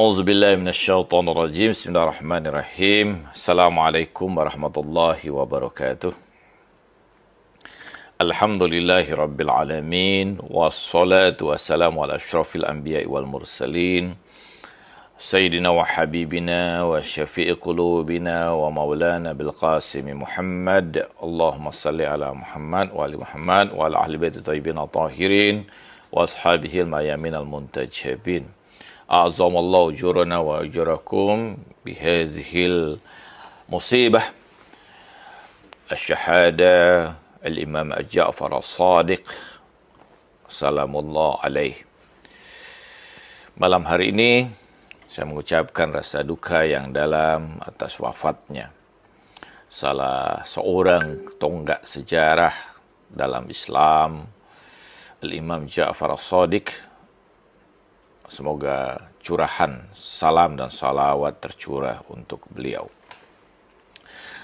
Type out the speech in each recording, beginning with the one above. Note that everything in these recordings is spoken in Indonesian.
A'udzu billahi minasyaitonir rajim. Bismillahirrahmanirrahim. Assalamualaikum warahmatullahi wabarakatuh. Alhamdulillahi rabbil alamin wassalatu wassalamu ala asyrafil anbiya'i wal mursalin sayyidina wa habibina wa syafi'i qulubina wa maulana bil qasim Muhammad. Allahumma salli ala Muhammad wa ali Muhammad wa ala ahli baiti thayyibin tahirin wa ashabihi al-mayamin al-muntajabin. A'azamallahu ujurana wa ujurakum bihazihil musibah asyhada al-imam Ja'far as-Sadiq salamullah alaih. Malam hari ini saya mengucapkan rasa duka yang dalam atas wafatnya salah seorang tonggak sejarah dalam Islam, Al-Imam Ja'far as-Sadiq. Semoga curahan salam dan salawat tercurah untuk beliau.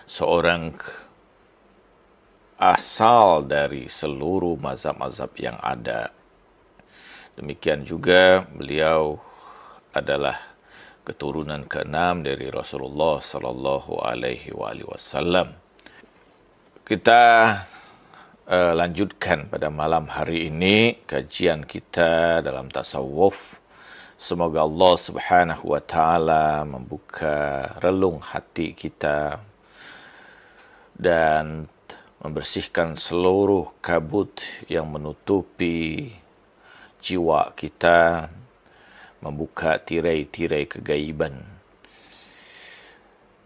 Seorang asal dari seluruh mazhab-mazhab yang ada. Demikian juga beliau adalah keturunan ke-6 dari Rasulullah sallallahu alaihi wasallam. Kita lanjutkan pada malam hari ini kajian kita dalam tasawuf. Semoga Allah Subhanahu wa taala membuka relung hati kita dan membersihkan seluruh kabut yang menutupi jiwa kita, membuka tirai-tirai kegaiban.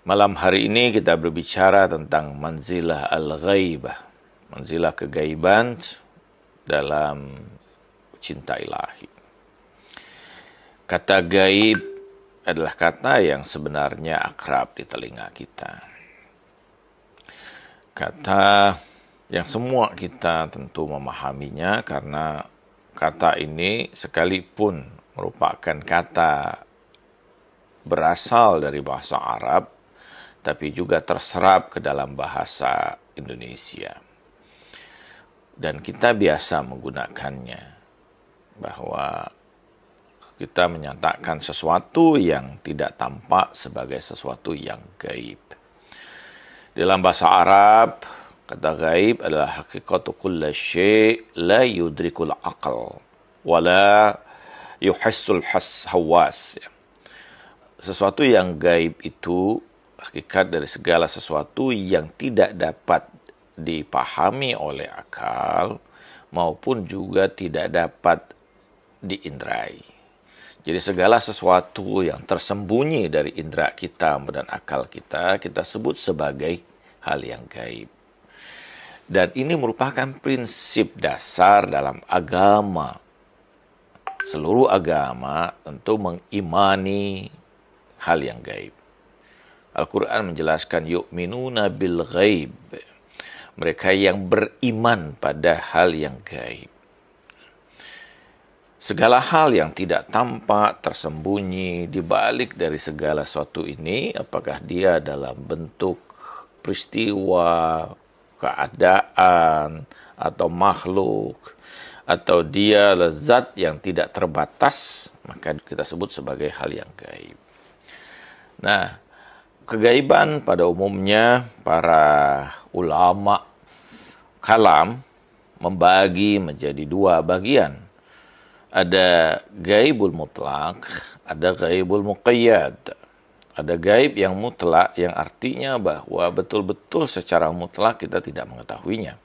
Malam hari ini kita berbicara tentang manzilah al-ghaibah, manzilah kegaiban dalam cinta ilahi. Kata gaib adalah kata yang sebenarnya akrab di telinga kita. Kata yang semua kita tentu memahaminya karena kata ini sekalipun merupakan kata berasal dari bahasa Arab, tapi juga terserap ke dalam bahasa Indonesia. Dan kita biasa menggunakannya, bahwa kita menyatakan sesuatu yang tidak tampak sebagai sesuatu yang gaib. Dalam bahasa Arab, kata gaib adalah hakikatu kulli syai' la yudrikul aql wa la yuhissul hawas. Sesuatu yang gaib itu hakikat dari segala sesuatu yang tidak dapat dipahami oleh akal maupun juga tidak dapat diindrai. Jadi segala sesuatu yang tersembunyi dari indera kita dan akal kita, kita sebut sebagai hal yang gaib. Dan ini merupakan prinsip dasar dalam agama. Seluruh agama tentu mengimani hal yang gaib. Al-Quran menjelaskan yu'minuna bil ghaib. Mereka yang beriman pada hal yang gaib. Segala hal yang tidak tampak, tersembunyi, dibalik dari segala sesuatu ini, apakah dia dalam bentuk peristiwa, keadaan, atau makhluk, atau dia zat yang tidak terbatas, maka kita sebut sebagai hal yang gaib. Nah, kegaiban pada umumnya para ulama kalam membagi menjadi dua bagian. Ada gaibul mutlak, ada gaibul muqayyad. Ada gaib yang mutlak yang artinya bahwa betul-betul secara mutlak kita tidak mengetahuinya.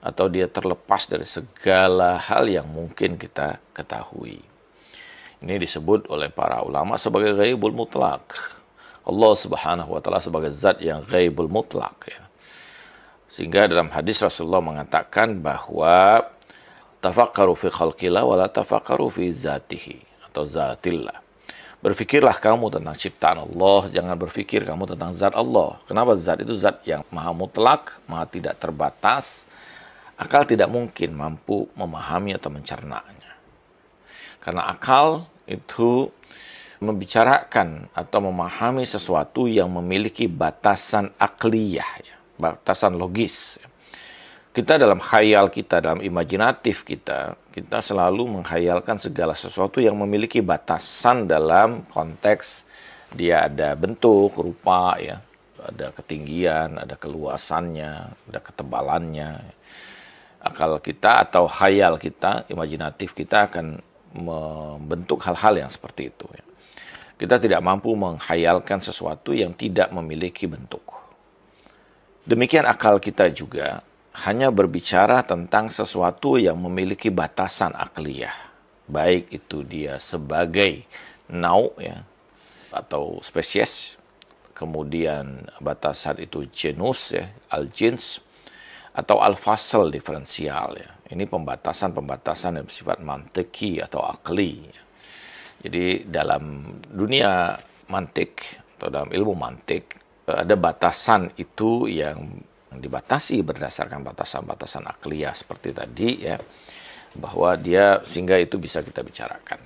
Atau dia terlepas dari segala hal yang mungkin kita ketahui. Ini disebut oleh para ulama sebagai gaibul mutlak. Allah Subhanahu wa taala sebagai zat yang gaibul mutlak. Ya. Sehingga dalam hadis Rasulullah mengatakan bahwa tafakkaru fi khalqillah wa la tafakkaru fi zatihi atau zatillah. Berfikirlah kamu tentang ciptaan Allah, jangan berfikir kamu tentang zat Allah. Kenapa? Zat itu zat yang maha mutlak, maha tidak terbatas. Akal tidak mungkin mampu memahami atau mencernanya. Karena akal itu membicarakan atau memahami sesuatu yang memiliki batasan akliyah, ya, batasan logis. Kita dalam khayal kita, dalam imajinatif kita, kita selalu menghayalkan segala sesuatu yang memiliki batasan dalam konteks dia ada bentuk, rupa, ya, ada ketinggian, ada keluasannya, ada ketebalannya. Akal kita atau khayal kita, imajinatif kita akan membentuk hal-hal yang seperti itu. Ya. Kita tidak mampu menghayalkan sesuatu yang tidak memiliki bentuk. Demikian akal kita juga hanya berbicara tentang sesuatu yang memiliki batasan akliyah. Baik itu dia sebagai nau, ya, atau spesies, kemudian batasan itu genus, ya, al-jins, atau al-fasl diferensial. Ya. Ini pembatasan-pembatasan yang bersifat mantiki atau akli. Ya. Jadi dalam dunia mantik atau dalam ilmu mantik, ada batasan itu yang dibatasi berdasarkan batasan-batasan akliyah seperti tadi, ya, bahwa dia sehingga itu bisa kita bicarakan.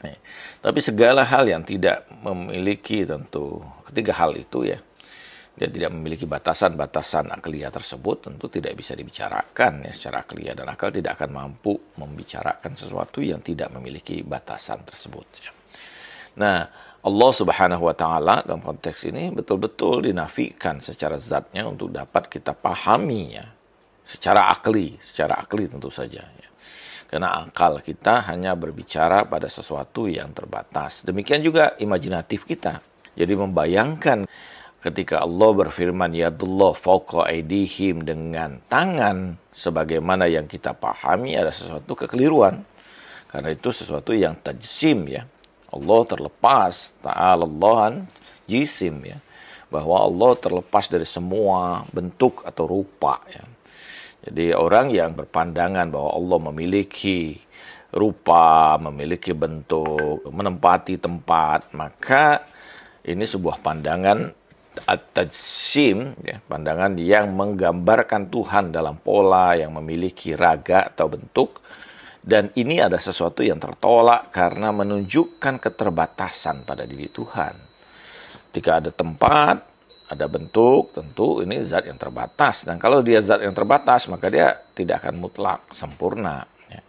Ya. Tapi segala hal yang tidak memiliki tentu ketiga hal itu, ya, dia tidak memiliki batasan-batasan akliyah tersebut, tentu tidak bisa dibicarakan, ya, secara akliyah, dan akal tidak akan mampu membicarakan sesuatu yang tidak memiliki batasan tersebut. Ya. Nah, Allah Subhanahu wa Ta'ala dalam konteks ini betul-betul dinafikan secara zatnya untuk dapat kita pahami, ya, secara akli tentu saja. Ya. Karena akal kita hanya berbicara pada sesuatu yang terbatas. Demikian juga imajinatif kita. Jadi membayangkan ketika Allah berfirman, Yadullah fawqa aydihim, dengan tangan sebagaimana yang kita pahami ada sesuatu kekeliruan. Karena itu sesuatu yang tajsim, ya. Allah terlepas, ta'alallahan jisim, ya, bahwa Allah terlepas dari semua bentuk atau rupa. Ya. Jadi orang yang berpandangan bahwa Allah memiliki rupa, memiliki bentuk, menempati tempat, maka ini sebuah pandangan at-tajsim, ya, pandangan yang menggambarkan Tuhan dalam pola yang memiliki raga atau bentuk. Dan ini ada sesuatu yang tertolak karena menunjukkan keterbatasan pada diri Tuhan. Ketika ada tempat, ada bentuk, tentu ini zat yang terbatas. Dan kalau dia zat yang terbatas, maka dia tidak akan mutlak, sempurna. Ya.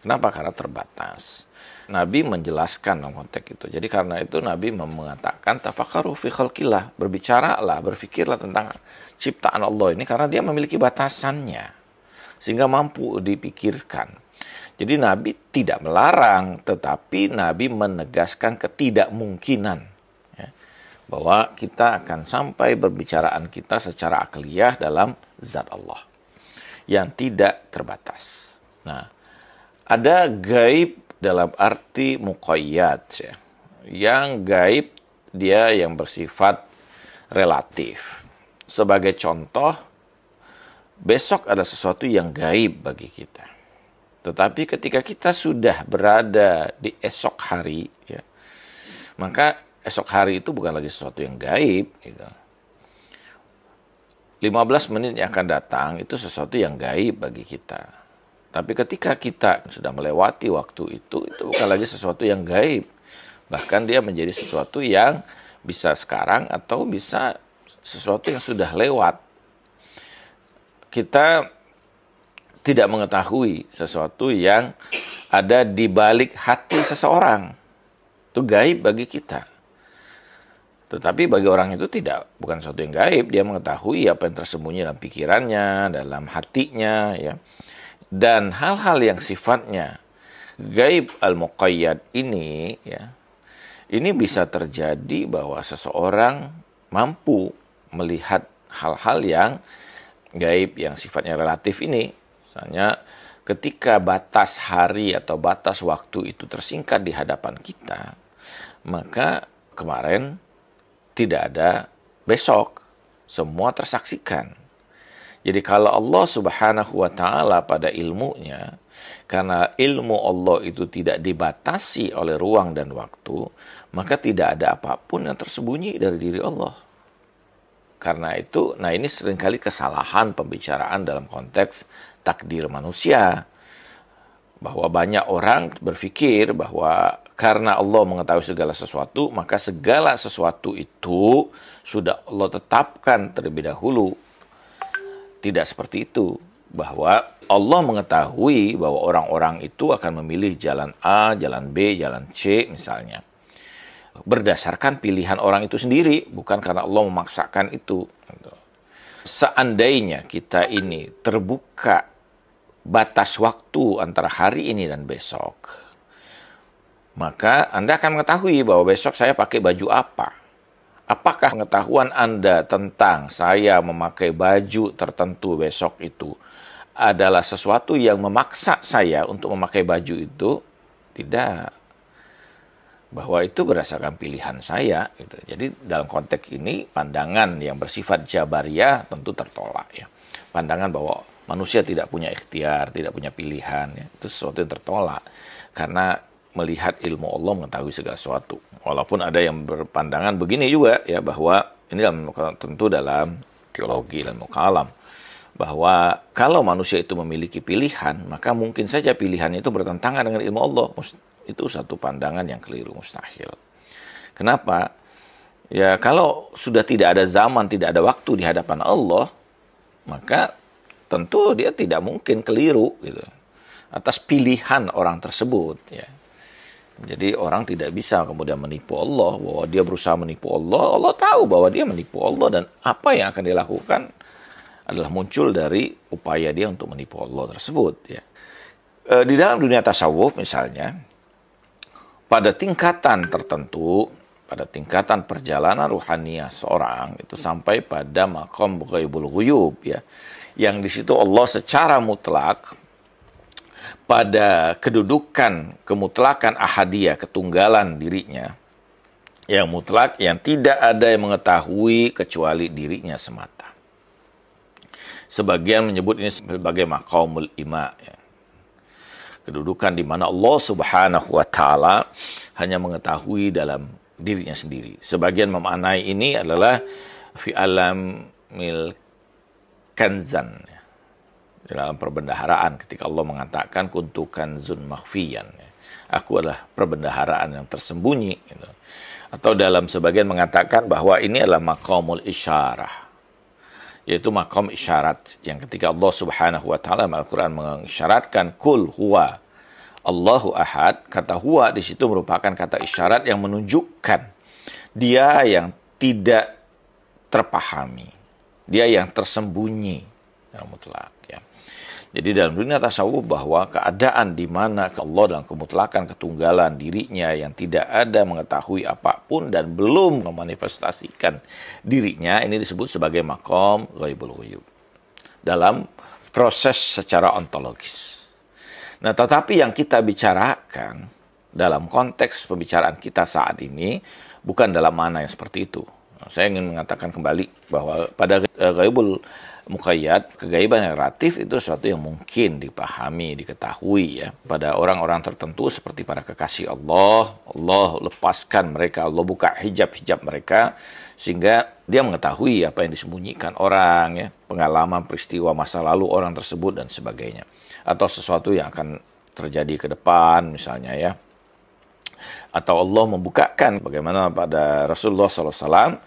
Kenapa? Karena terbatas. Nabi menjelaskan dalam konteks itu. Jadi karena itu Nabi mengatakan, tafakkaru fi khalqillah, berbicaralah, berfikirlah tentang ciptaan Allah ini, karena dia memiliki batasannya. Sehingga mampu dipikirkan. Jadi Nabi tidak melarang, tetapi Nabi menegaskan ketidakmungkinan, ya, bahwa kita akan sampai berbicaraan kita secara akliyah dalam zat Allah yang tidak terbatas. Nah, ada gaib dalam arti muqayyad, ya. Yang gaib dia yang bersifat relatif. Sebagai contoh, besok ada sesuatu yang gaib bagi kita. Tetapi ketika kita sudah berada di esok hari, ya, maka esok hari itu bukan lagi sesuatu yang gaib. Gitu. 15 menit yang akan datang itu sesuatu yang gaib bagi kita. Tapi ketika kita sudah melewati waktu itu bukan lagi sesuatu yang gaib. Bahkan dia menjadi sesuatu yang bisa sekarang atau bisa sesuatu yang sudah lewat. Kita tidak mengetahui sesuatu yang ada di balik hati seseorang. Itu gaib bagi kita. Tetapi bagi orang itu bukan sesuatu yang gaib. Dia mengetahui apa yang tersembunyi dalam pikirannya, dalam hatinya, ya. Dan hal-hal yang sifatnya gaib al-muqayyad ini, ya, ini bisa terjadi bahwa seseorang mampu melihat hal-hal yang gaib yang sifatnya relatif ini. Misalnya ketika batas hari atau batas waktu itu tersingkat di hadapan kita, maka kemarin tidak ada besok, semua tersaksikan. Jadi kalau Allah Subhanahu wa Ta'ala pada ilmunya, karena ilmu Allah itu tidak dibatasi oleh ruang dan waktu, maka tidak ada apapun yang tersembunyi dari diri Allah. Karena itu, nah ini seringkali kesalahan pembicaraan dalam konteks takdir manusia. Bahwa banyak orang berpikir bahwa karena Allah mengetahui segala sesuatu, maka segala sesuatu itu sudah Allah tetapkan terlebih dahulu. Tidak seperti itu. bahwa Allah mengetahui bahwa orang-orang itu akan memilih jalan A, jalan B, jalan C misalnya. Berdasarkan pilihan orang itu sendiri, bukan karena Allah memaksakan itu. Seandainya kita ini terbuka batas waktu antara hari ini dan besok, maka Anda akan mengetahui bahwa besok saya pakai baju apa. Apakah pengetahuan Anda tentang saya memakai baju tertentu besok itu adalah sesuatu yang memaksa saya untuk memakai baju itu? Tidak. Bahwa itu berdasarkan pilihan saya. Gitu. Jadi dalam konteks ini, pandangan yang bersifat jabariyah tentu tertolak. Ya. Pandangan bahwa manusia tidak punya ikhtiar, tidak punya pilihan, ya. Itu sesuatu yang tertolak. Karena melihat ilmu Allah mengetahui segala sesuatu. Walaupun ada yang berpandangan begini juga, ya, bahwa ini tentu dalam teologi dan kalam, bahwa kalau manusia itu memiliki pilihan, maka mungkin saja pilihan itu bertentangan dengan ilmu Allah. Itu satu pandangan yang keliru, mustahil. Kenapa? Ya, kalau sudah tidak ada zaman, tidak ada waktu di hadapan Allah, maka tentu dia tidak mungkin keliru gitu, atas pilihan orang tersebut. Ya. Jadi orang tidak bisa kemudian menipu Allah, bahwa dia berusaha menipu Allah. Allah tahu bahwa dia menipu Allah, dan apa yang akan dilakukan adalah muncul dari upaya dia untuk menipu Allah tersebut. Ya. Di dalam dunia tasawuf misalnya, pada tingkatan tertentu, pada tingkatan perjalanan ruhaniyah seorang, itu sampai pada maqam ghaibul ghuyub, ya, yang di situ Allah secara mutlak pada kedudukan kemutlakan ahadiyah, ketunggalan dirinya, yang mutlak, yang tidak ada yang mengetahui kecuali dirinya semata. Sebagian menyebut ini sebagai maqamul ima, ya. Kedudukan di mana Allah Subhanahu wa Ta'ala hanya mengetahui dalam dirinya sendiri. Sebagian memaknai ini adalah fi alam mil kanzan, ya. Dalam perbendaharaan, ketika Allah mengatakan kuntu kanzun makhfiyan, ya. Aku adalah perbendaharaan yang tersembunyi, gitu. Atau dalam sebagian mengatakan bahwa ini adalah maqamul isyarah, yaitu maqam isyarat, yang ketika Allah Subhanahu wa Ta'ala dalam Al-Quran mengisyaratkan kul huwa Allahu ahad, kata huwa di situ merupakan kata isyarat yang menunjukkan dia yang tidak terpahami, dia yang tersembunyi yang mutlak, ya. Jadi dalam dunia tasawuf, bahwa keadaan di mana Allah dalam kemutlakan ketunggalan dirinya yang tidak ada mengetahui apapun dan belum memanifestasikan dirinya, ini disebut sebagai maqam ghaibul ghuyub dalam proses secara ontologis. Nah, tetapi yang kita bicarakan dalam konteks pembicaraan kita saat ini bukan dalam mana yang seperti itu. Nah, saya ingin mengatakan kembali bahwa pada ghaibul muqayyad, kegaiban yang relatif itu sesuatu yang mungkin dipahami, diketahui, ya, pada orang-orang tertentu seperti para kekasih Allah. Allah lepaskan mereka, Allah buka hijab-hijab mereka sehingga dia mengetahui apa yang disembunyikan orang, ya, pengalaman peristiwa masa lalu orang tersebut dan sebagainya, atau sesuatu yang akan terjadi ke depan misalnya, ya. Atau Allah membukakan, bagaimana pada Rasulullah SAW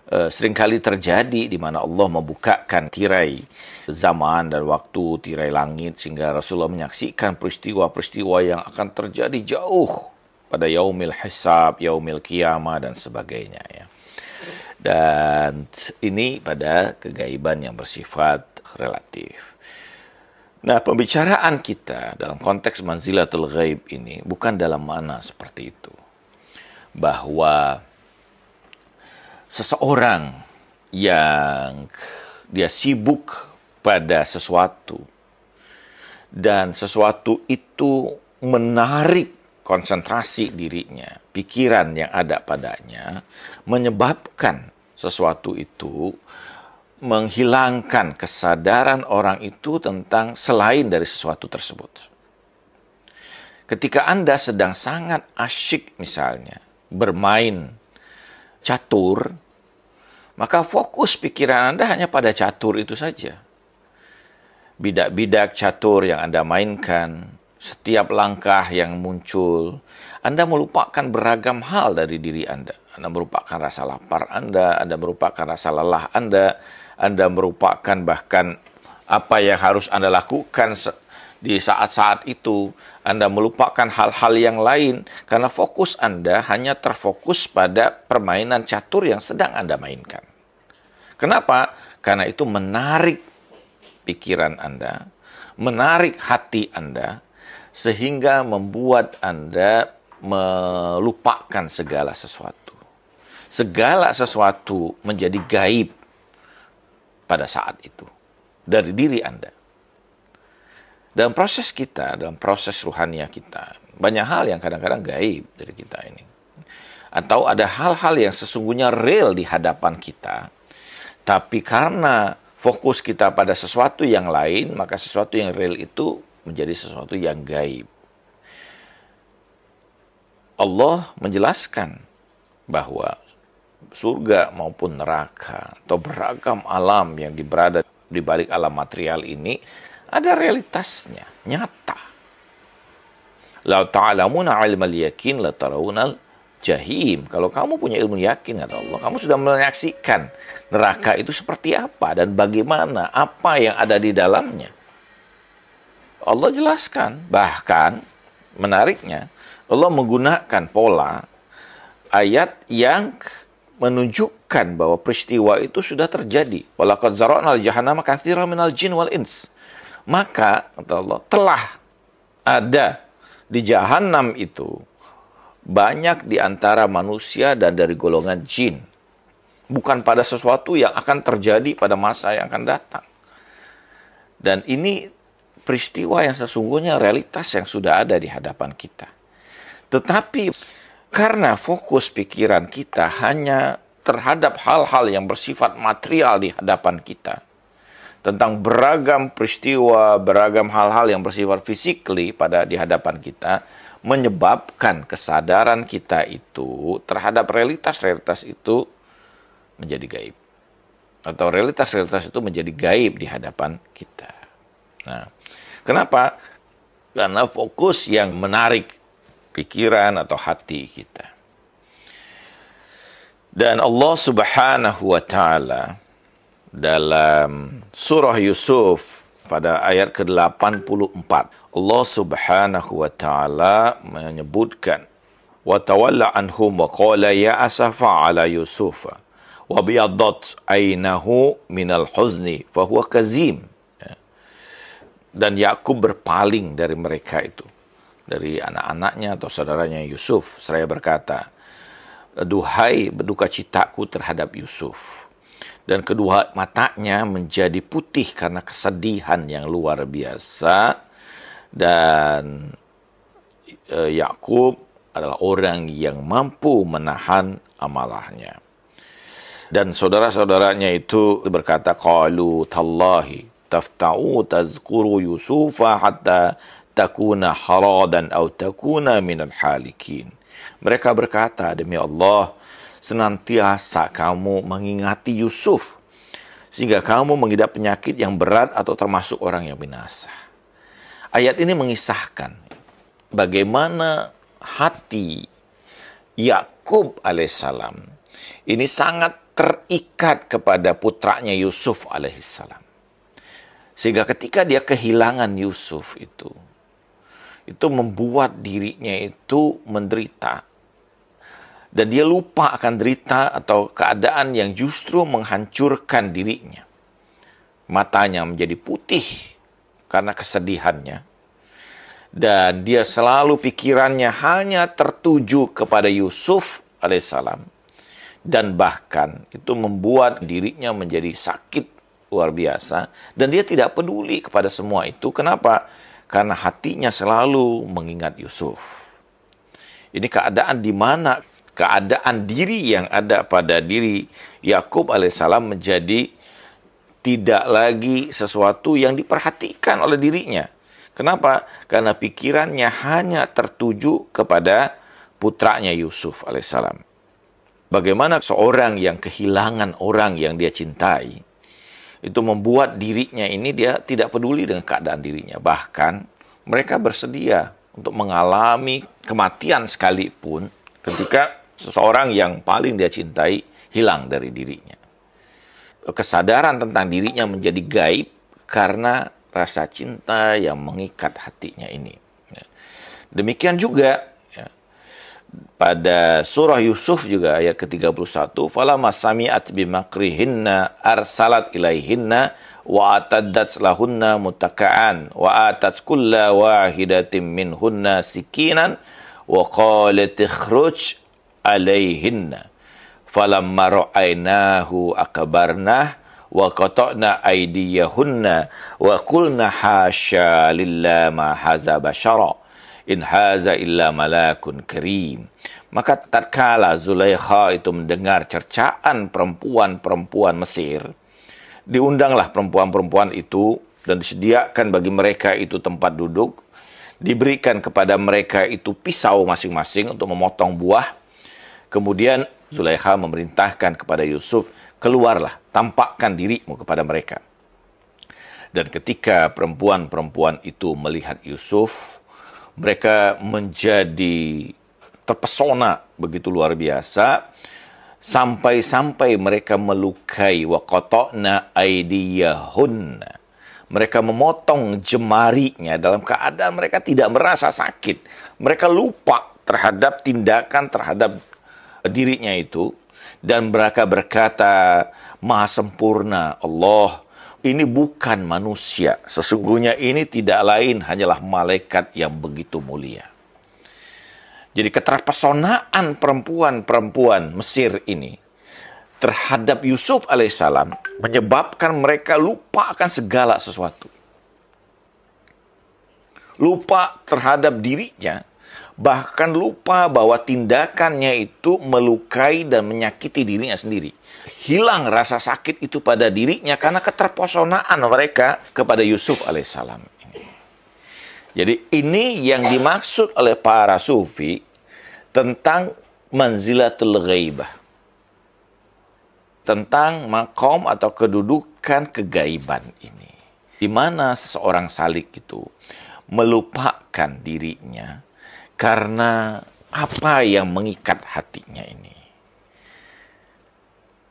seringkali terjadi di mana Allah membukakan tirai zaman dan waktu, tirai langit, sehingga Rasulullah menyaksikan peristiwa-peristiwa yang akan terjadi jauh pada yaumil hisab, yaumil qiyamah dan sebagainya, ya. Dan ini pada kegaiban yang bersifat relatif. Nah, pembicaraan kita dalam konteks manzilatul ghaib ini bukan dalam mana seperti itu, bahwa seseorang yang dia sibuk pada sesuatu dan sesuatu itu menarik konsentrasi dirinya, pikiran yang ada padanya, menyebabkan sesuatu itu menghilangkan kesadaran orang itu tentang selain dari sesuatu tersebut. Ketika Anda sedang sangat asyik misalnya bermain catur, maka fokus pikiran Anda hanya pada catur itu saja. Bidak-bidak catur yang Anda mainkan, setiap langkah yang muncul, Anda melupakan beragam hal dari diri Anda. Anda merupakan rasa lapar Anda merupakan rasa lelah Anda merupakan bahkan apa yang harus Anda lakukan di saat-saat itu. Anda melupakan hal-hal yang lain karena fokus Anda hanya terfokus pada permainan catur yang sedang Anda mainkan. Kenapa? Karena itu menarik pikiran Anda, menarik hati Anda, sehingga membuat Anda melupakan segala sesuatu. Segala sesuatu menjadi gaib pada saat itu dari diri Anda. Dalam proses kita, dalam proses ruhaniah kita, banyak hal yang kadang-kadang gaib dari kita ini. Atau ada hal-hal yang sesungguhnya real di hadapan kita, tapi karena fokus kita pada sesuatu yang lain, maka sesuatu yang real itu menjadi sesuatu yang gaib. Allah menjelaskan bahwa surga maupun neraka atau beragam alam yang berada di balik alam material ini ada realitasnya, nyata. La ta'lamuna 'ilmal yakin la tarawunal jahim. Kalau kamu punya ilmu yakin, kata Allah, kamu sudah menyaksikan neraka itu seperti apa dan bagaimana, apa yang ada di dalamnya. Allah jelaskan, bahkan menariknya, Allah menggunakan pola ayat yang menunjukkan bahwa peristiwa itu sudah terjadi. Walaqad zara'na jahannama katsiran minal jin wal ins. Maka, kata Allah, telah ada di jahanam itu banyak di antara manusia dan dari golongan jin. Bukan pada sesuatu yang akan terjadi pada masa yang akan datang. Dan ini peristiwa yang sesungguhnya realitas yang sudah ada di hadapan kita. Tetapi karena fokus pikiran kita hanya terhadap hal-hal yang bersifat material di hadapan kita, tentang beragam peristiwa, beragam hal-hal yang bersifat physically di hadapan kita, menyebabkan kesadaran kita itu terhadap realitas-realitas itu menjadi gaib. Atau realitas-realitas itu menjadi gaib di hadapan kita. Nah, kenapa? Karena fokus yang menarik pikiran atau hati kita. Dan Allah Subhanahu wa Ta'ala dalam surah Yusuf pada ayat ke-84, Allah Subhanahu wa Ta'ala menyebutkan, wa tawalla anhum wa qala ya asafa ala Yusuf wa biyaddat ainahu minal huzni fa huwa kazim. Dan Yakub berpaling dari mereka itu, dari anak-anaknya atau saudaranya Yusuf, seraya berkata, duhai berduka citaku terhadap Yusuf. Dan kedua matanya menjadi putih karena kesedihan yang luar biasa. Dan Yakub adalah orang yang mampu menahan amarahnya. Dan saudara-saudaranya itu berkata, qalu tallahi tafta'u tazkuru Yusufa hatta takuna haradan atau takuna minal halikin. Mereka berkata, demi Allah, senantiasa kamu mengingati Yusuf sehingga kamu mengidap penyakit yang berat atau termasuk orang yang binasa. Ayat ini mengisahkan bagaimana hati Yakub alaihissalam ini sangat terikat kepada putranya Yusuf alaihissalam. Sehingga ketika dia kehilangan Yusuf itu membuat dirinya itu menderita. Dan dia lupa akan derita atau keadaan yang justru menghancurkan dirinya. Matanya menjadi putih karena kesedihannya. Dan dia selalu pikirannya hanya tertuju kepada Yusuf alaihissalam. Dan bahkan itu membuat dirinya menjadi sakit luar biasa. Dan dia tidak peduli kepada semua itu. Kenapa? Karena hatinya selalu mengingat Yusuf. Ini keadaan di mana keadaan diri yang ada pada diri Yakub alaihissalam menjadi tidak lagi sesuatu yang diperhatikan oleh dirinya. Kenapa? Karena pikirannya hanya tertuju kepada putranya Yusuf alaihissalam. Bagaimana seorang yang kehilangan orang yang dia cintai, itu membuat dirinya ini dia tidak peduli dengan keadaan dirinya. Bahkan mereka bersedia untuk mengalami kematian sekalipun ketika seseorang yang paling dia cintai hilang dari dirinya. Kesadaran tentang dirinya menjadi gaib karena rasa cinta yang mengikat hatinya ini. Demikian juga pada surah Yusuf juga ayat ke-31, falamma sami'at bimakrihinna arsalat ilaihinna wa ataddat lahunna mutaka'an wa atat kulla wahidatin minhunna sikinan wa qalat ikhruj alaihinna falamma ra'aynahu akbarnah wa qata'na aydiyahunna wa qulna hasya lillahi ma hadza basyara in haza illa malakun karim. Maka tatkala Zulaikha itu mendengar cercaan perempuan-perempuan Mesir, diundanglah perempuan-perempuan itu dan disediakan bagi mereka itu tempat duduk, diberikan kepada mereka itu pisau masing-masing untuk memotong buah. Kemudian Zulaikha memerintahkan kepada Yusuf, keluarlah, tampakkan dirimu kepada mereka. Dan ketika perempuan-perempuan itu melihat Yusuf, mereka menjadi terpesona begitu luar biasa, sampai-sampai mereka melukai wa qata'na aydiyahunna. Mereka memotong jemarinya dalam keadaan mereka tidak merasa sakit. Mereka lupa terhadap tindakan terhadap dirinya itu, dan mereka berkata, Maha sempurna Allah, ini bukan manusia. Sesungguhnya ini tidak lain hanyalah malaikat yang begitu mulia. Jadi keterpesonaan perempuan-perempuan Mesir ini terhadap Yusuf alaihissalam menyebabkan mereka lupa akan segala sesuatu. Lupa terhadap dirinya, bahkan lupa bahwa tindakannya itu melukai dan menyakiti dirinya sendiri. Hilang rasa sakit itu pada dirinya karena keterpesonaan mereka kepada Yusuf alaihissalam. Jadi ini yang dimaksud oleh para sufi tentang manzilatul ghaibah. Tentang makom atau kedudukan kegaiban ini. Di mana seseorang salik itu melupakan dirinya karena apa yang mengikat hatinya ini.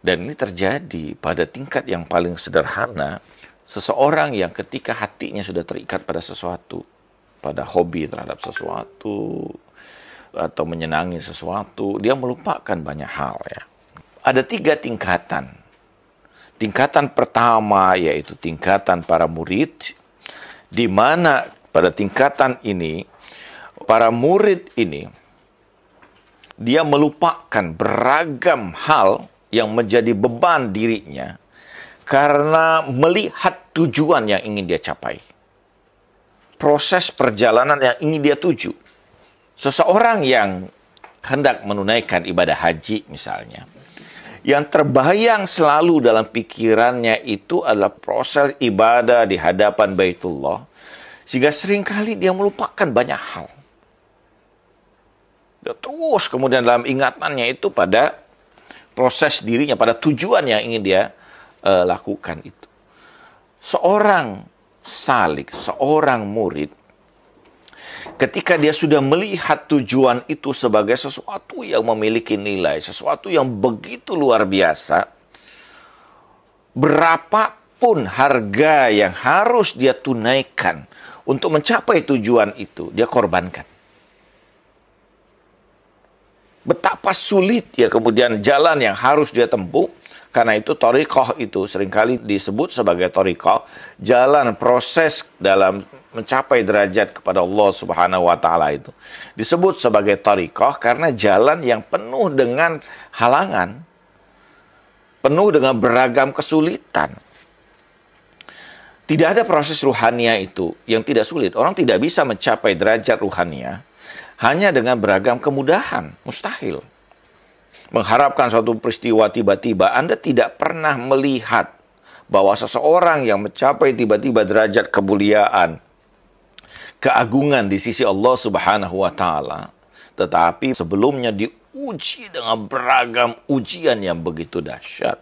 Dan ini terjadi pada tingkat yang paling sederhana, seseorang yang ketika hatinya sudah terikat pada sesuatu, pada hobi terhadap sesuatu, atau menyenangi sesuatu, dia melupakan banyak hal ya. Ada 3 tingkatan. Tingkatan pertama yaitu tingkatan para murid, di mana pada tingkatan ini, para murid ini, dia melupakan beragam hal yang menjadi beban dirinya karena melihat tujuan yang ingin dia capai. Proses perjalanan yang ingin dia tuju. Seseorang yang hendak menunaikan ibadah haji misalnya, yang terbayang selalu dalam pikirannya itu adalah proses ibadah di hadapan Baitullah, sehingga seringkali dia melupakan banyak hal. Dia terus kemudian dalam ingatannya itu pada proses dirinya, pada tujuan yang ingin dia lakukan itu. Seorang salik, seorang murid, ketika dia sudah melihat tujuan itu sebagai sesuatu yang memiliki nilai, sesuatu yang begitu luar biasa, berapapun harga yang harus dia tunaikan untuk mencapai tujuan itu, dia korbankan. Betapa sulit ya kemudian jalan yang harus dia tempuh. Karena itu thariqah itu seringkali disebut sebagai thariqah, jalan proses dalam mencapai derajat kepada Allah Subhanahu wa taala itu. Disebut sebagai thariqah karena jalan yang penuh dengan halangan, penuh dengan beragam kesulitan. Tidak ada proses ruhania itu yang tidak sulit. Orang tidak bisa mencapai derajat ruhania hanya dengan beragam kemudahan, mustahil. Mengharapkan suatu peristiwa tiba-tiba, Anda tidak pernah melihat bahwa seseorang yang mencapai tiba-tiba derajat kemuliaan, keagungan di sisi Allah Subhanahu wa taala, tetapi sebelumnya diuji dengan beragam ujian yang begitu dahsyat.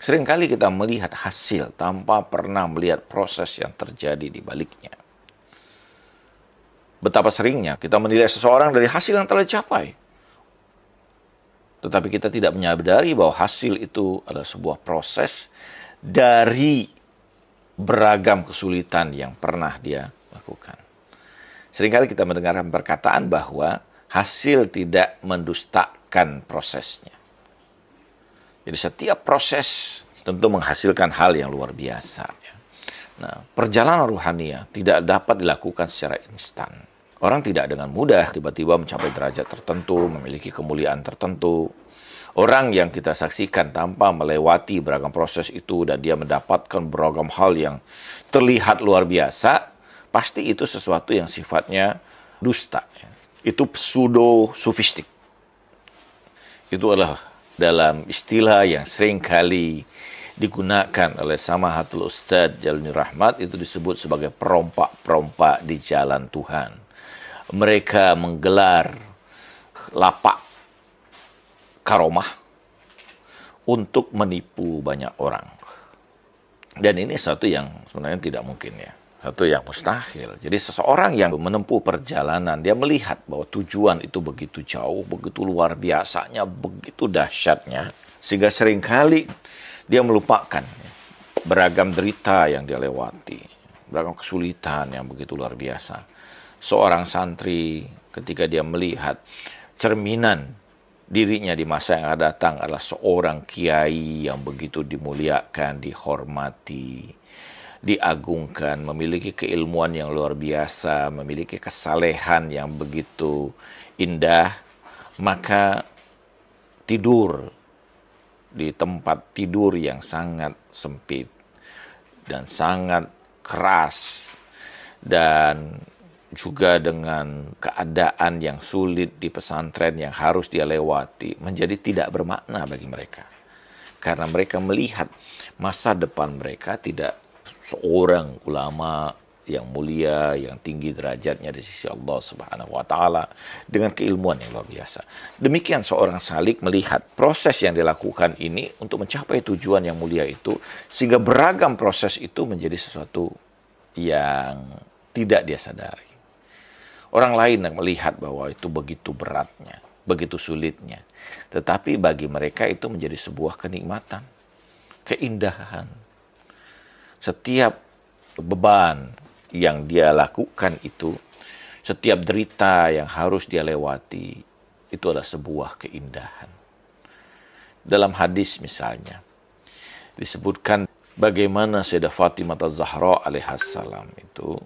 Seringkali kita melihat hasil tanpa pernah melihat proses yang terjadi di baliknya. Betapa seringnya kita menilai seseorang dari hasil yang telah dicapai. Tetapi kita tidak menyadari bahwa hasil itu adalah sebuah proses dari beragam kesulitan yang pernah dia lakukan. Seringkali kita mendengar perkataan bahwa hasil tidak mendustakan prosesnya. Jadi setiap proses tentu menghasilkan hal yang luar biasa. Nah, perjalanan ruhania tidak dapat dilakukan secara instan. Orang tidak dengan mudah tiba-tiba mencapai derajat tertentu, memiliki kemuliaan tertentu. Orang yang kita saksikan tanpa melewati beragam proses itu dan dia mendapatkan beragam hal yang terlihat luar biasa, pasti itu sesuatu yang sifatnya dusta. Itu pseudo-sofistik. Itu adalah dalam istilah yang sering kali digunakan oleh Samahatul Ustadz Jaluni Rahmat, itu disebut sebagai perompak-perompak di jalan Tuhan. Mereka menggelar lapak karomah untuk menipu banyak orang. Dan ini satu yang sebenarnya tidak mungkin ya. Satu yang mustahil. Jadi seseorang yang menempuh perjalanan, dia melihat bahwa tujuan itu begitu jauh, begitu luar biasanya, begitu dahsyatnya, sehingga seringkali dia melupakan beragam derita yang dia lewati, beragam kesulitan yang begitu luar biasa. Seorang santri ketika dia melihat cerminan dirinya di masa yang akan datang adalah seorang kiai yang begitu dimuliakan, dihormati, diagungkan, memiliki keilmuan yang luar biasa, memiliki kesalehan yang begitu indah, maka tidur di tempat tidur yang sangat sempit dan sangat keras dan juga dengan keadaan yang sulit di pesantren yang harus dia lewati menjadi tidak bermakna bagi mereka. Karena mereka melihat masa depan mereka tidak seorang ulama yang mulia, yang tinggi derajatnya di sisi Allah Subhanahu wa taala dengan keilmuan yang luar biasa. Demikian seorang salik melihat proses yang dilakukan ini untuk mencapai tujuan yang mulia itu, sehingga beragam proses itu menjadi sesuatu yang tidak dia sadari. Orang lain yang melihat bahwa itu begitu beratnya, begitu sulitnya. Tetapi bagi mereka itu menjadi sebuah kenikmatan, keindahan. Setiap beban yang dia lakukan itu, setiap derita yang harus dia lewati, itu adalah sebuah keindahan. Dalam hadis misalnya, disebutkan bagaimana Sayyidah Fatimah Az-Zahra alaihassalam itu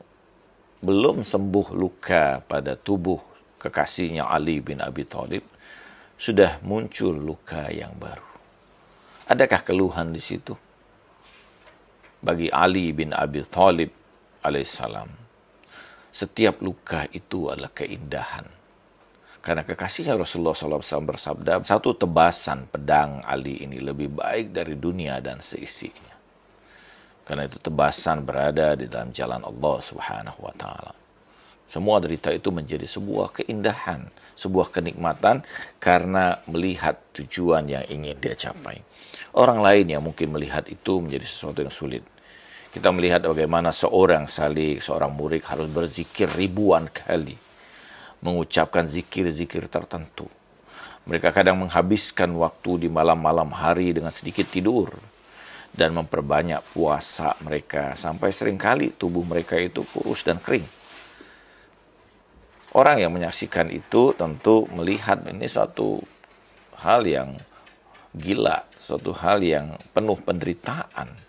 belum sembuh luka pada tubuh kekasihnya Ali bin Abi Thalib, sudah muncul luka yang baru. Adakah keluhan di situ? Bagi Ali bin Abi Thalib alaihissalam, setiap luka itu adalah keindahan. Karena kekasihnya Rasulullah SAW bersabda, satu tebasan pedang Ali ini lebih baik dari dunia dan seisinya. Karena itu tebasan berada di dalam jalan Allah Subhanahu wa taala. Semua derita itu menjadi sebuah keindahan, sebuah kenikmatan karena melihat tujuan yang ingin dia capai. Orang lain yang mungkin melihat itu menjadi sesuatu yang sulit. Kita melihat bagaimana seorang salik, seorang murid harus berzikir ribuan kali, mengucapkan zikir-zikir tertentu. Mereka kadang menghabiskan waktu di malam-malam hari dengan sedikit tidur dan memperbanyak puasa mereka sampai seringkali tubuh mereka itu kurus dan kering. Orang yang menyaksikan itu tentu melihat ini suatu hal yang gila, suatu hal yang penuh penderitaan.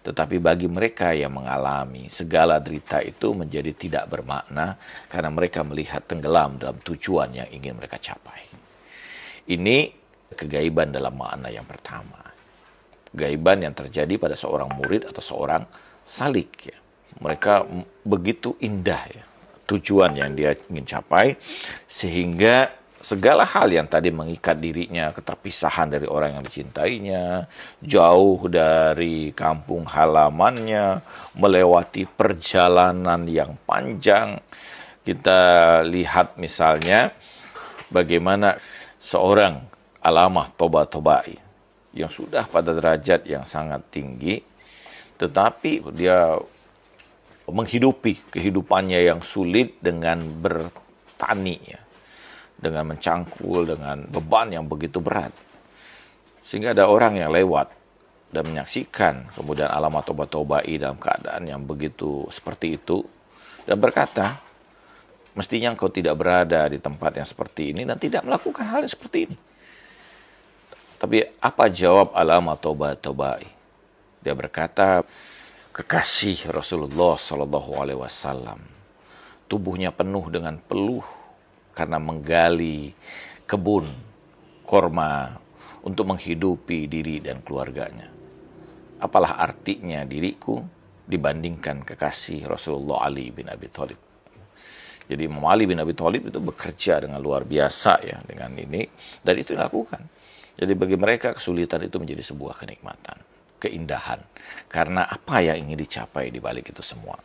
Tetapi bagi mereka yang mengalami segala derita itu menjadi tidak bermakna karena mereka melihat tenggelam dalam tujuan yang ingin mereka capai. Ini kegaiban dalam makna yang pertama. Kegaiban yang terjadi pada seorang murid atau seorang salik. Ya. Mereka begitu indah ya, tujuan yang dia ingin capai, sehingga segala hal yang tadi mengikat dirinya, keterpisahan dari orang yang dicintainya, jauh dari kampung halamannya, melewati perjalanan yang panjang. Kita lihat misalnya bagaimana seorang Alamah Toba-Tobai yang sudah pada derajat yang sangat tinggi, tetapi dia menghidupi kehidupannya yang sulit dengan bertani ya, dengan mencangkul, dengan beban yang begitu berat. Sehingga ada orang yang lewat dan menyaksikan kemudian alam toba-tobai dalam keadaan yang begitu seperti itu, dan berkata, mestinya engkau tidak berada di tempat yang seperti ini dan tidak melakukan hal yang seperti ini. Tapi apa jawab alam toba-tobai? Dia berkata, kekasih Rasulullah Shallallahu Alaihi Wasallam, tubuhnya penuh dengan peluh karena menggali kebun korma untuk menghidupi diri dan keluarganya. Apalah artinya diriku dibandingkan kekasih Rasulullah Ali bin Abi Thalib. Jadi Imam Ali bin Abi Thalib itu bekerja dengan luar biasa ya dengan ini, dan itu dilakukan. Jadi bagi mereka kesulitan itu menjadi sebuah kenikmatan, keindahan, karena apa yang ingin dicapai di balik itu semua.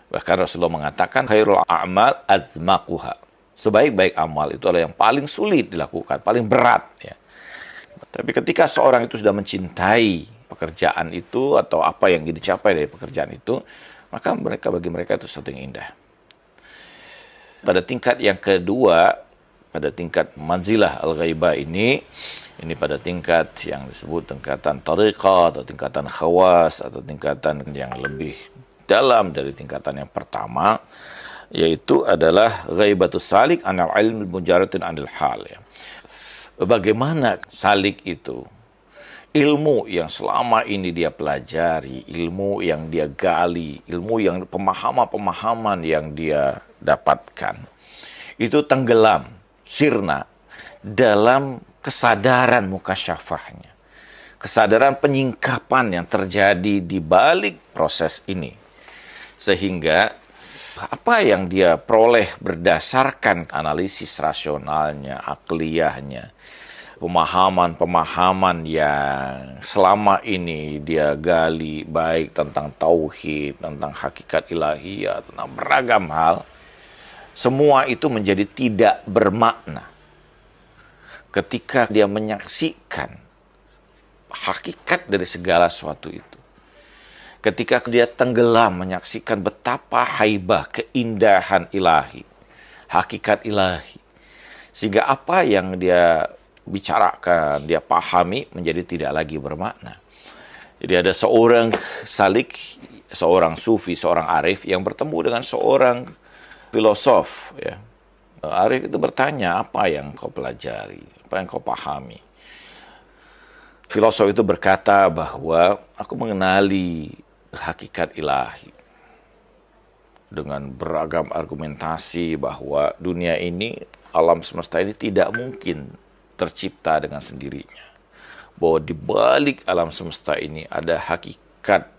Bahkan Rasulullah mengatakan khairul a'mal azmaquha. Sebaik-baik amal itu adalah yang paling sulit dilakukan, paling berat ya. Tapi ketika seorang itu sudah mencintai pekerjaan itu atau apa yang dicapai dari pekerjaan itu, maka bagi mereka itu sesuatu yang indah. Pada tingkat yang kedua, pada tingkat manzilah al-ghaibah ini pada tingkat yang disebut tingkatan tariqah atau tingkatan khawas atau tingkatan yang lebih dalam dari tingkatan yang pertama, yaitu adalah ghaibatus salik anil ilmi mujarradin anil hal ya. Bagaimana salik itu, ilmu yang selama ini dia pelajari, ilmu yang dia gali, ilmu yang pemahaman-pemahaman yang dia dapatkan, itu tenggelam, sirna dalam kesadaran mukasyafahnya, kesadaran penyingkapan yang terjadi di balik proses ini. Sehingga apa yang dia peroleh berdasarkan analisis rasionalnya, akliyahnya, pemahaman-pemahaman yang selama ini dia gali, baik tentang tauhid, tentang hakikat ilahiyah, tentang beragam hal, semua itu menjadi tidak bermakna ketika dia menyaksikan hakikat dari segala sesuatu itu. Ketika dia tenggelam menyaksikan betapa haibah, keindahan ilahi, hakikat ilahi. Sehingga apa yang dia bicarakan, dia pahami menjadi tidak lagi bermakna. Jadi ada seorang salik, seorang sufi, seorang arif yang bertemu dengan seorang filosof. Ya. Arif itu bertanya, apa yang kau pelajari, apa yang kau pahami. Filosof itu berkata bahwa aku mengenali hakikat ilahi dengan beragam argumentasi bahwa dunia ini, alam semesta ini tidak mungkin tercipta dengan sendirinya. Bahwa di balik alam semesta ini ada hakikat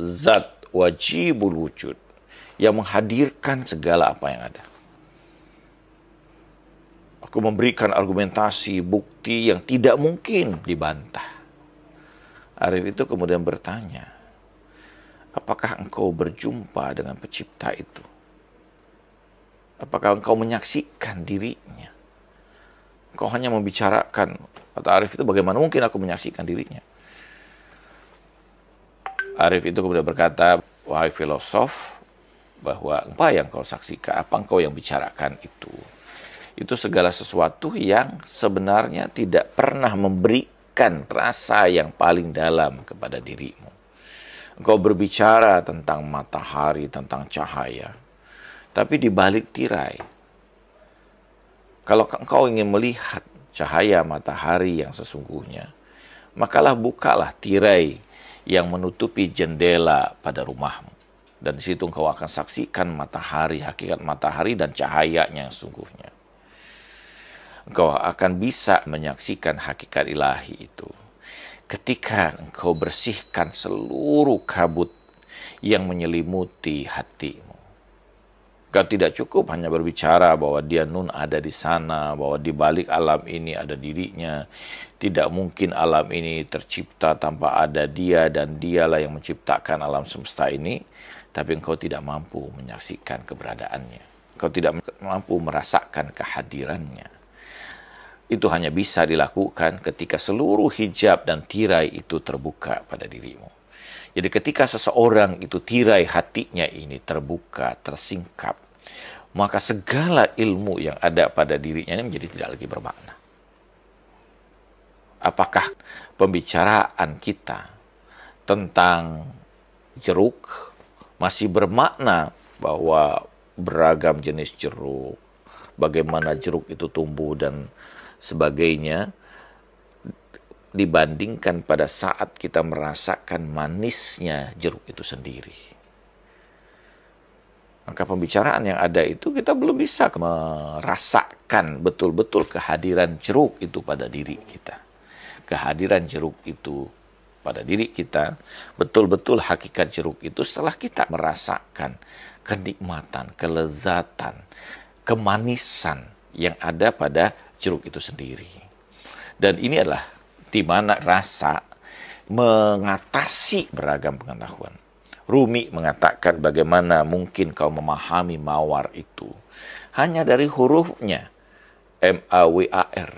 zat wajibul wujud yang menghadirkan segala apa yang ada. Aku memberikan argumentasi, bukti yang tidak mungkin dibantah. Arif itu kemudian bertanya, apakah engkau berjumpa dengan pencipta itu? Apakah engkau menyaksikan dirinya? Engkau hanya membicarakan, kata Arif itu, bagaimana mungkin aku menyaksikan dirinya? Arif itu kemudian berkata, wahai filosof, bahwa apa yang kau saksikan, apa engkau yang bicarakan itu segala sesuatu yang sebenarnya tidak pernah memberikan rasa yang paling dalam kepada dirimu. Engkau berbicara tentang matahari, tentang cahaya, tapi di balik tirai. Kalau engkau ingin melihat cahaya matahari yang sesungguhnya, makalah bukalah tirai yang menutupi jendela pada rumahmu. Dan di situ engkau akan saksikan matahari, hakikat matahari dan cahayanya yang sesungguhnya. Engkau akan bisa menyaksikan hakikat ilahi itu ketika engkau bersihkan seluruh kabut yang menyelimuti hatimu. Engkau tidak cukup hanya berbicara bahwa dia nun ada di sana, bahwa di balik alam ini ada dirinya. Tidak mungkin alam ini tercipta tanpa ada dia, dan dialah yang menciptakan alam semesta ini. Tapi engkau tidak mampu menyaksikan keberadaannya. Engkau tidak mampu merasakan kehadirannya. Itu hanya bisa dilakukan ketika seluruh hijab dan tirai itu terbuka pada dirimu. Jadi ketika seseorang itu tirai hatinya ini terbuka, tersingkap, maka segala ilmu yang ada pada dirinya ini menjadi tidak lagi bermakna. apakah pembicaraan kita tentang jeruk masih bermakna bahwa beragam jenis jeruk, bagaimana jeruk itu tumbuh dan sebagainya, dibandingkan pada saat kita merasakan manisnya jeruk itu sendiri. Maka pembicaraan yang ada itu kita belum bisa merasakan betul-betul kehadiran jeruk itu pada diri kita. Kehadiran jeruk itu pada diri kita, betul-betul hakikat jeruk itu setelah kita merasakan kenikmatan, kelezatan, kemanisan yang ada pada jeruk itu sendiri. Dan ini adalah di mana rasa mengatasi beragam pengetahuan. Rumi mengatakan bagaimana mungkin kau memahami mawar itu hanya dari hurufnya, M-A-W-A-R.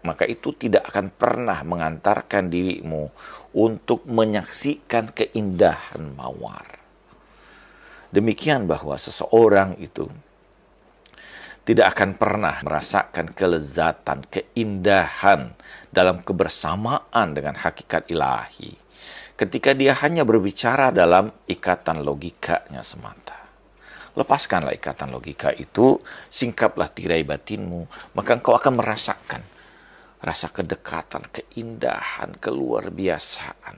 Maka itu tidak akan pernah mengantarkan dirimu untuk menyaksikan keindahan mawar. Demikian bahwa seseorang itu tidak akan pernah merasakan kelezatan, keindahan dalam kebersamaan dengan hakikat ilahi ketika dia hanya berbicara dalam ikatan logikanya semata. Lepaskanlah ikatan logika itu, singkaplah tirai batinmu, maka engkau akan merasakan rasa kedekatan, keindahan, keluar biasaan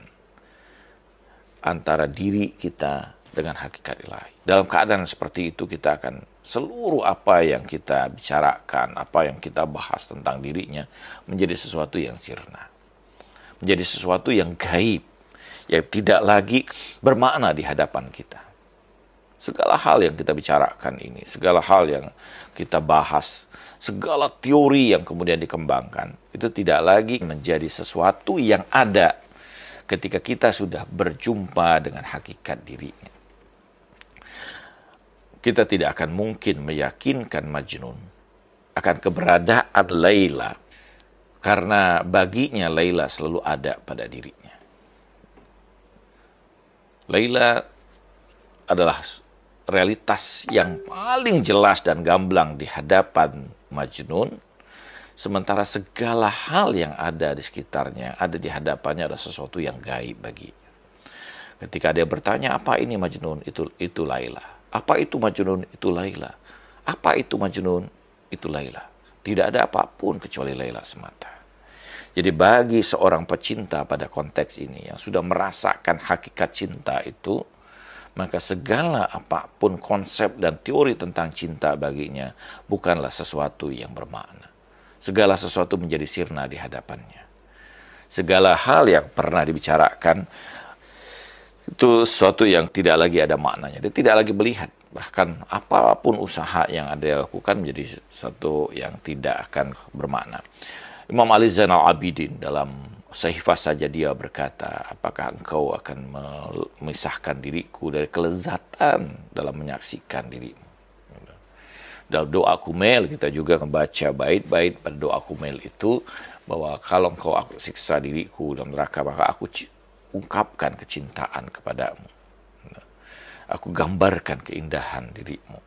antara diri kita dengan hakikat ilahi. Dalam keadaan seperti itu kita akan seluruh apa yang kita bicarakan, apa yang kita bahas tentang dirinya menjadi sesuatu yang sirna. Menjadi sesuatu yang gaib, yang tidak lagi bermakna di hadapan kita. Segala hal yang kita bicarakan ini, segala hal yang kita bahas, segala teori yang kemudian dikembangkan, itu tidak lagi menjadi sesuatu yang ada ketika kita sudah berjumpa dengan hakikat dirinya. Kita tidak akan mungkin meyakinkan Majnun akan keberadaan Laila, karena baginya Laila selalu ada pada dirinya. Laila adalah realitas yang paling jelas dan gamblang di hadapan Majnun, sementara segala hal yang ada di sekitarnya, ada di hadapannya, adalah sesuatu yang gaib baginya. Ketika dia bertanya, apa ini Majnun? Itu Laila. Apa itu Majnun? Itu Laila. Apa itu Majnun? Itu Laila. Tidak ada apapun kecuali Laila semata. Jadi bagi seorang pecinta pada konteks ini yang sudah merasakan hakikat cinta itu, maka segala apapun konsep dan teori tentang cinta baginya bukanlah sesuatu yang bermakna. Segala sesuatu menjadi sirna di hadapannya. Segala hal yang pernah dibicarakan itu sesuatu yang tidak lagi ada maknanya. Dia tidak lagi melihat. Bahkan apapun usaha yang ada lakukan menjadi sesuatu yang tidak akan bermakna. Imam Ali Zainal Abidin dalam Sahifah Saja dia berkata, apakah engkau akan memisahkan diriku dari kelezatan dalam menyaksikan dirimu? Dalam doa Kumail kita juga membaca bait-bait pada doa Kumail itu, bahwa kalau engkau aku siksa diriku dalam neraka, maka aku ungkapkan kecintaan kepadamu. Aku gambarkan keindahan dirimu.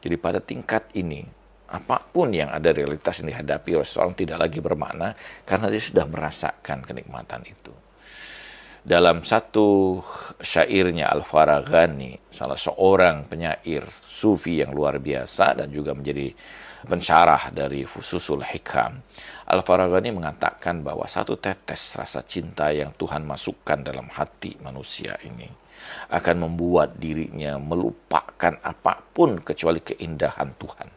Jadi pada tingkat ini, apapun yang ada realitas yang dihadapi oleh seorang tidak lagi bermakna, karena dia sudah merasakan kenikmatan itu. Dalam satu syairnya Al-Faraghani, salah seorang penyair sufi yang luar biasa dan juga menjadi pensyarah dari Fususul Hikam, Al-Faraghani mengatakan bahwa satu tetes rasa cinta yang Tuhan masukkan dalam hati manusia ini akan membuat dirinya melupakan apapun kecuali keindahan Tuhan.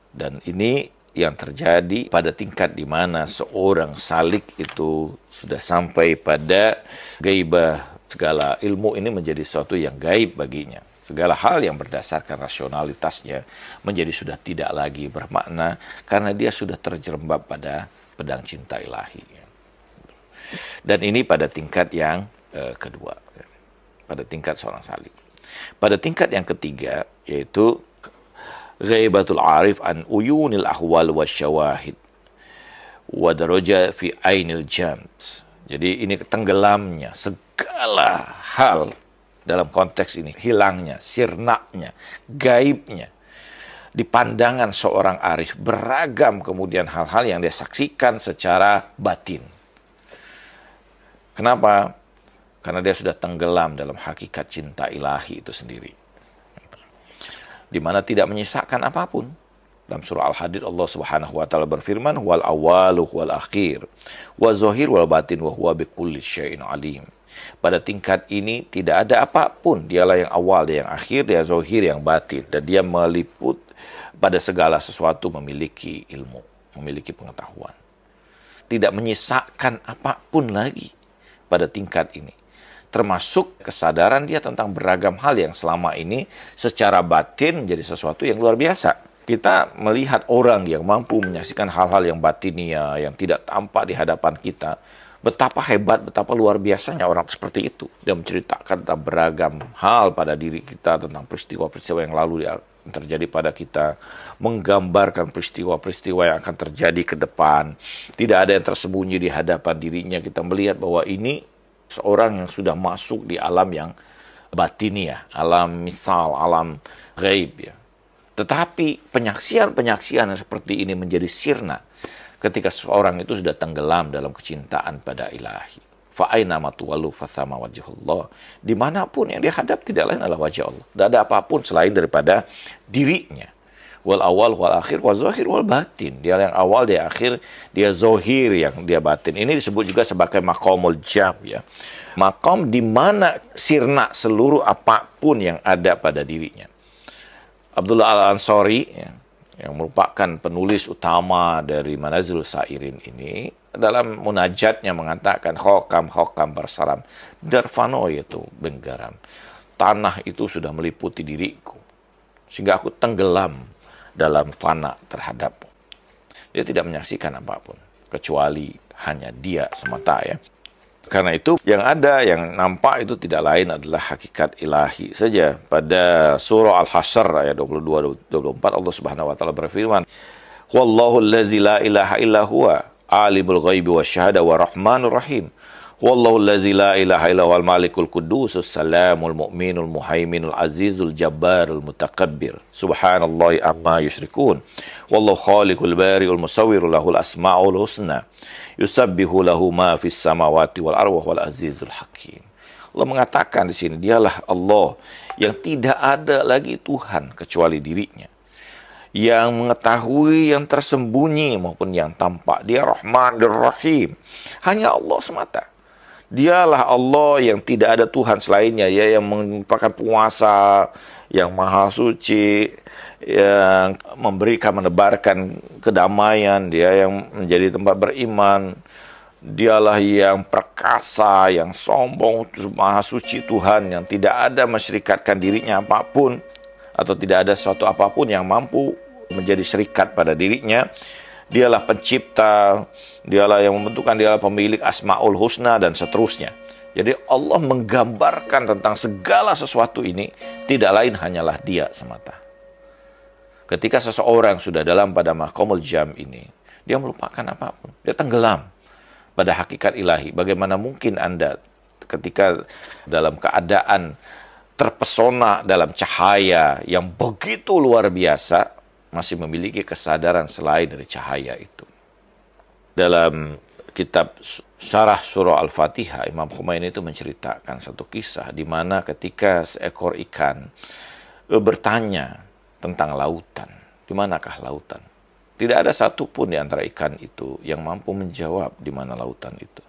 Dan ini yang terjadi pada tingkat di mana seorang salik itu sudah sampai pada gaibah. Segala ilmu ini menjadi sesuatu yang gaib baginya. Segala hal yang berdasarkan rasionalitasnya menjadi sudah tidak lagi bermakna karena dia sudah terjerembab pada pedang cinta ilahi. Dan ini pada tingkat yang kedua, pada tingkat seorang salik. Pada tingkat yang ketiga, yaitu ghaibatul arif an uyunil ahwal wasyawahid wa daraja fi ainil jams. Jadi ini tenggelamnya segala hal dalam konteks ini, hilangnya, sirnanya, gaibnya di pandangan seorang arif beragam kemudian hal-hal yang dia saksikan secara batin. Kenapa? Karena dia sudah tenggelam dalam hakikat cinta ilahi itu sendiri, di mana tidak menyisakan apapun. Dalam surah Al-Hadid Allah Subhanahu wa taala berfirman, "Wal awalu wal akhir, wa zahir wal batin wa huwa bikulli syai'in alim." Pada tingkat ini tidak ada apapun, dialah yang awal, dia yang akhir, dia zahir, yang batin, dan dia meliput pada segala sesuatu, memiliki ilmu, memiliki pengetahuan. Tidak menyisakan apapun lagi pada tingkat ini. Termasuk kesadaran dia tentang beragam hal yang selama ini secara batin menjadi sesuatu yang luar biasa. Kita melihat orang yang mampu menyaksikan hal-hal yang batinia, yang tidak tampak di hadapan kita. Betapa hebat, betapa luar biasanya orang seperti itu. Dia menceritakan tentang beragam hal pada diri kita, tentang peristiwa-peristiwa yang lalu yang terjadi pada kita, menggambarkan peristiwa-peristiwa yang akan terjadi ke depan. Tidak ada yang tersembunyi di hadapan dirinya. Kita melihat bahwa ini seorang yang sudah masuk di alam yang batiniah, alam misal, alam ghaib ya. Tetapi penyaksian-penyaksian yang seperti ini menjadi sirna ketika seorang itu sudah tenggelam dalam kecintaan pada ilahi. Fa'aina matuwalu fathama wajhullah. Dimanapun yang dihadap tidak lain adalah wajah Allah. Tidak ada apapun selain daripada dirinya. Wal awal wal akhir wal zahir wal batin. Dia yang awal, dia akhir, dia zahir, yang dia batin. Ini disebut juga sebagai maqamul jam ya. Maqam di mana sirna seluruh apapun yang ada pada dirinya. Abdullah Al-Ansari ya, yang merupakan penulis utama dari Manazilul Sairin ini, dalam munajatnya mengatakan, "Khokam bersalam, darfano yaitu benggaram. Tanah itu sudah meliputi diriku, sehingga aku tenggelam dalam fana terhadapmu." Dia tidak menyaksikan apapun, kecuali hanya dia semata ya. Karena itu yang ada, yang nampak itu tidak lain adalah hakikat ilahi saja. Pada surah Al-Hasyr ayat 22-24 Allah Subhanahu wa taala berfirman, "Wallahu allazi la ilaha illa huwa alimul ghaibi wasyahada wa rahmanur rahim. Wallahu allazi la ilaha illa huwal malikul qudusus salamul mu'minul muhaiminul azizul jabbarul mutakabbir. Subhanallahi amma yusyrikun. Wallahu khaliqul bari'ul musawwirul lahul asma'ul husna. Yusabbihu lahu ma fis samawati wal arwah wal azizul hakim." Allah mengatakan di sini, dialah Allah yang tidak ada lagi Tuhan kecuali dirinya, yang mengetahui yang tersembunyi maupun yang tampak. Dia Rahman dan Rahim. Hanya Allah semata. Dialah Allah yang tidak ada Tuhan selainnya. Dia yang merupakan penguasa, yang maha suci, yang memberikan, menebarkan kedamaian. Dia yang menjadi tempat beriman. Dialah yang perkasa, yang sombong, maha suci Tuhan, yang tidak ada mensyirikatkan dirinya apapun, atau tidak ada sesuatu apapun yang mampu menjadi syirikat pada dirinya. Dialah pencipta, dialah yang membentukkan, dialah pemilik Asmaul Husna, dan seterusnya. Jadi Allah menggambarkan tentang segala sesuatu ini, tidak lain hanyalah dia semata. Ketika seseorang sudah dalam pada maqamul jam ini, dia melupakan apapun, dia tenggelam pada hakikat ilahi. Bagaimana mungkin Anda ketika dalam keadaan terpesona dalam cahaya yang begitu luar biasa, masih memiliki kesadaran selain dari cahaya itu. Dalam kitab Syarah Surah Al-Fatihah, Imam Khomeini itu menceritakan satu kisah di mana ketika seekor ikan bertanya tentang lautan. Di manakah lautan? Tidak ada satupun di antara ikan itu yang mampu menjawab di mana lautan itu.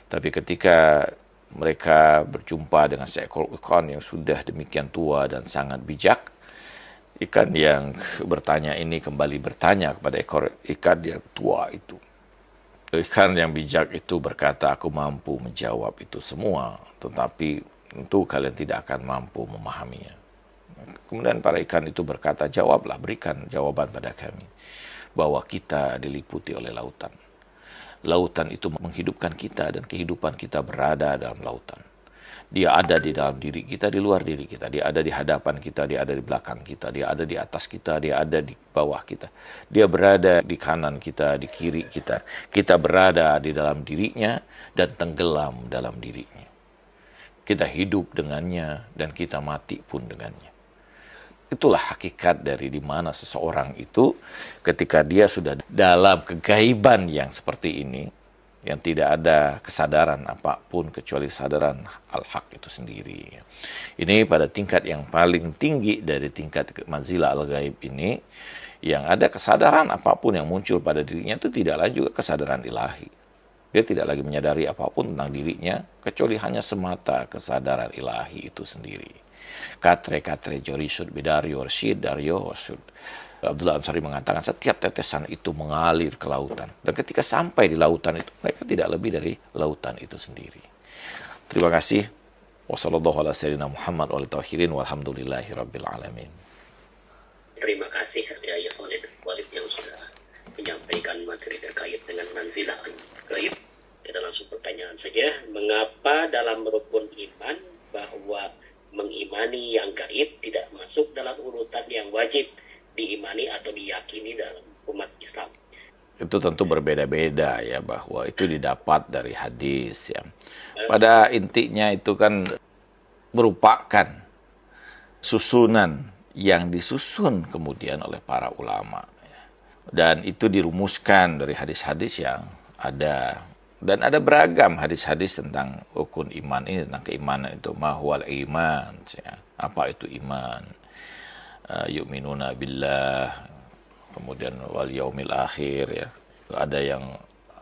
Tapi ketika mereka berjumpa dengan seekor ikan yang sudah demikian tua dan sangat bijak, ikan yang bertanya ini kembali bertanya kepada ekor ikan yang tua itu. Ikan yang bijak itu berkata, "Aku mampu menjawab itu semua, tetapi tentu kalian tidak akan mampu memahaminya." Kemudian para ikan itu berkata, "Jawablah, berikan jawaban pada kami, bahwa kita diliputi oleh lautan. Lautan itu menghidupkan kita, dan kehidupan kita berada dalam lautan. Dia ada di dalam diri kita, di luar diri kita. Dia ada di hadapan kita, dia ada di belakang kita. Dia ada di atas kita, dia ada di bawah kita. Dia berada di kanan kita, di kiri kita. Kita berada di dalam dirinya dan tenggelam dalam dirinya. Kita hidup dengannya dan kita mati pun dengannya." itulah hakikat dari di mana seseorang itu ketika dia sudah dalam kegaiban yang seperti ini, yang tidak ada kesadaran apapun kecuali kesadaran al-haq itu sendiri. Ini pada tingkat yang paling tinggi dari tingkat manzilah al-ghaib ini, yang ada kesadaran apapun yang muncul pada dirinya itu tidaklah juga kesadaran ilahi. Dia tidak lagi menyadari apapun tentang dirinya, kecuali hanya semata kesadaran ilahi itu sendiri. Katre jorisud bidario rsyid dario wasud. Abdullah Ansari mengatakan setiap tetesan itu mengalir ke lautan. Dan ketika sampai di lautan itu, mereka tidak lebih dari lautan itu sendiri. Terima kasih. Wassallallahu ala sayyidina Muhammad wa ala tahirin walhamdulillahi rabbil alamin. Terima kasih Yahya Khalid Walid yang sudah menyampaikan materi terkait dengan manzilah gaib. Kita langsung pertanyaan saja. Mengapa dalam rukun iman bahwa mengimani yang gaib tidak masuk dalam urutan yang wajib diimani atau diyakini dalam umat Islam? Itu tentu berbeda-beda ya, bahwa itu didapat dari hadis ya. Pada intinya itu kan merupakan susunan yang disusun kemudian oleh para ulama ya. Dan itu dirumuskan dari hadis-hadis yang ada. Dan ada beragam hadis-hadis tentang rukun iman ini, tentang keimanan itu. Mahwal iman, ya. Apa itu iman? Yu'minuna billah, kemudian wal yaumil akhir, ya. Ada yang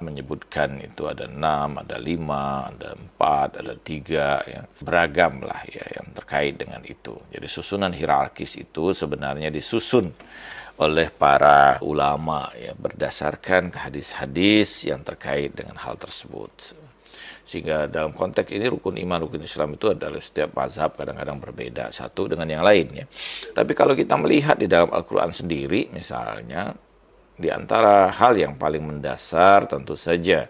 menyebutkan itu ada 6, ada 5, ada 4, ada 3, ya. Beragam lah ya yang terkait dengan itu. Jadi susunan hierarkis itu sebenarnya disusun oleh para ulama ya, berdasarkan hadis-hadis yang terkait dengan hal tersebut. Sehingga dalam konteks ini rukun iman, rukun Islam itu adalah setiap mazhab kadang-kadang berbeda satu dengan yang lainnya. Tapi kalau kita melihat di dalam Al-Quran sendiri misalnya, di antara hal yang paling mendasar tentu saja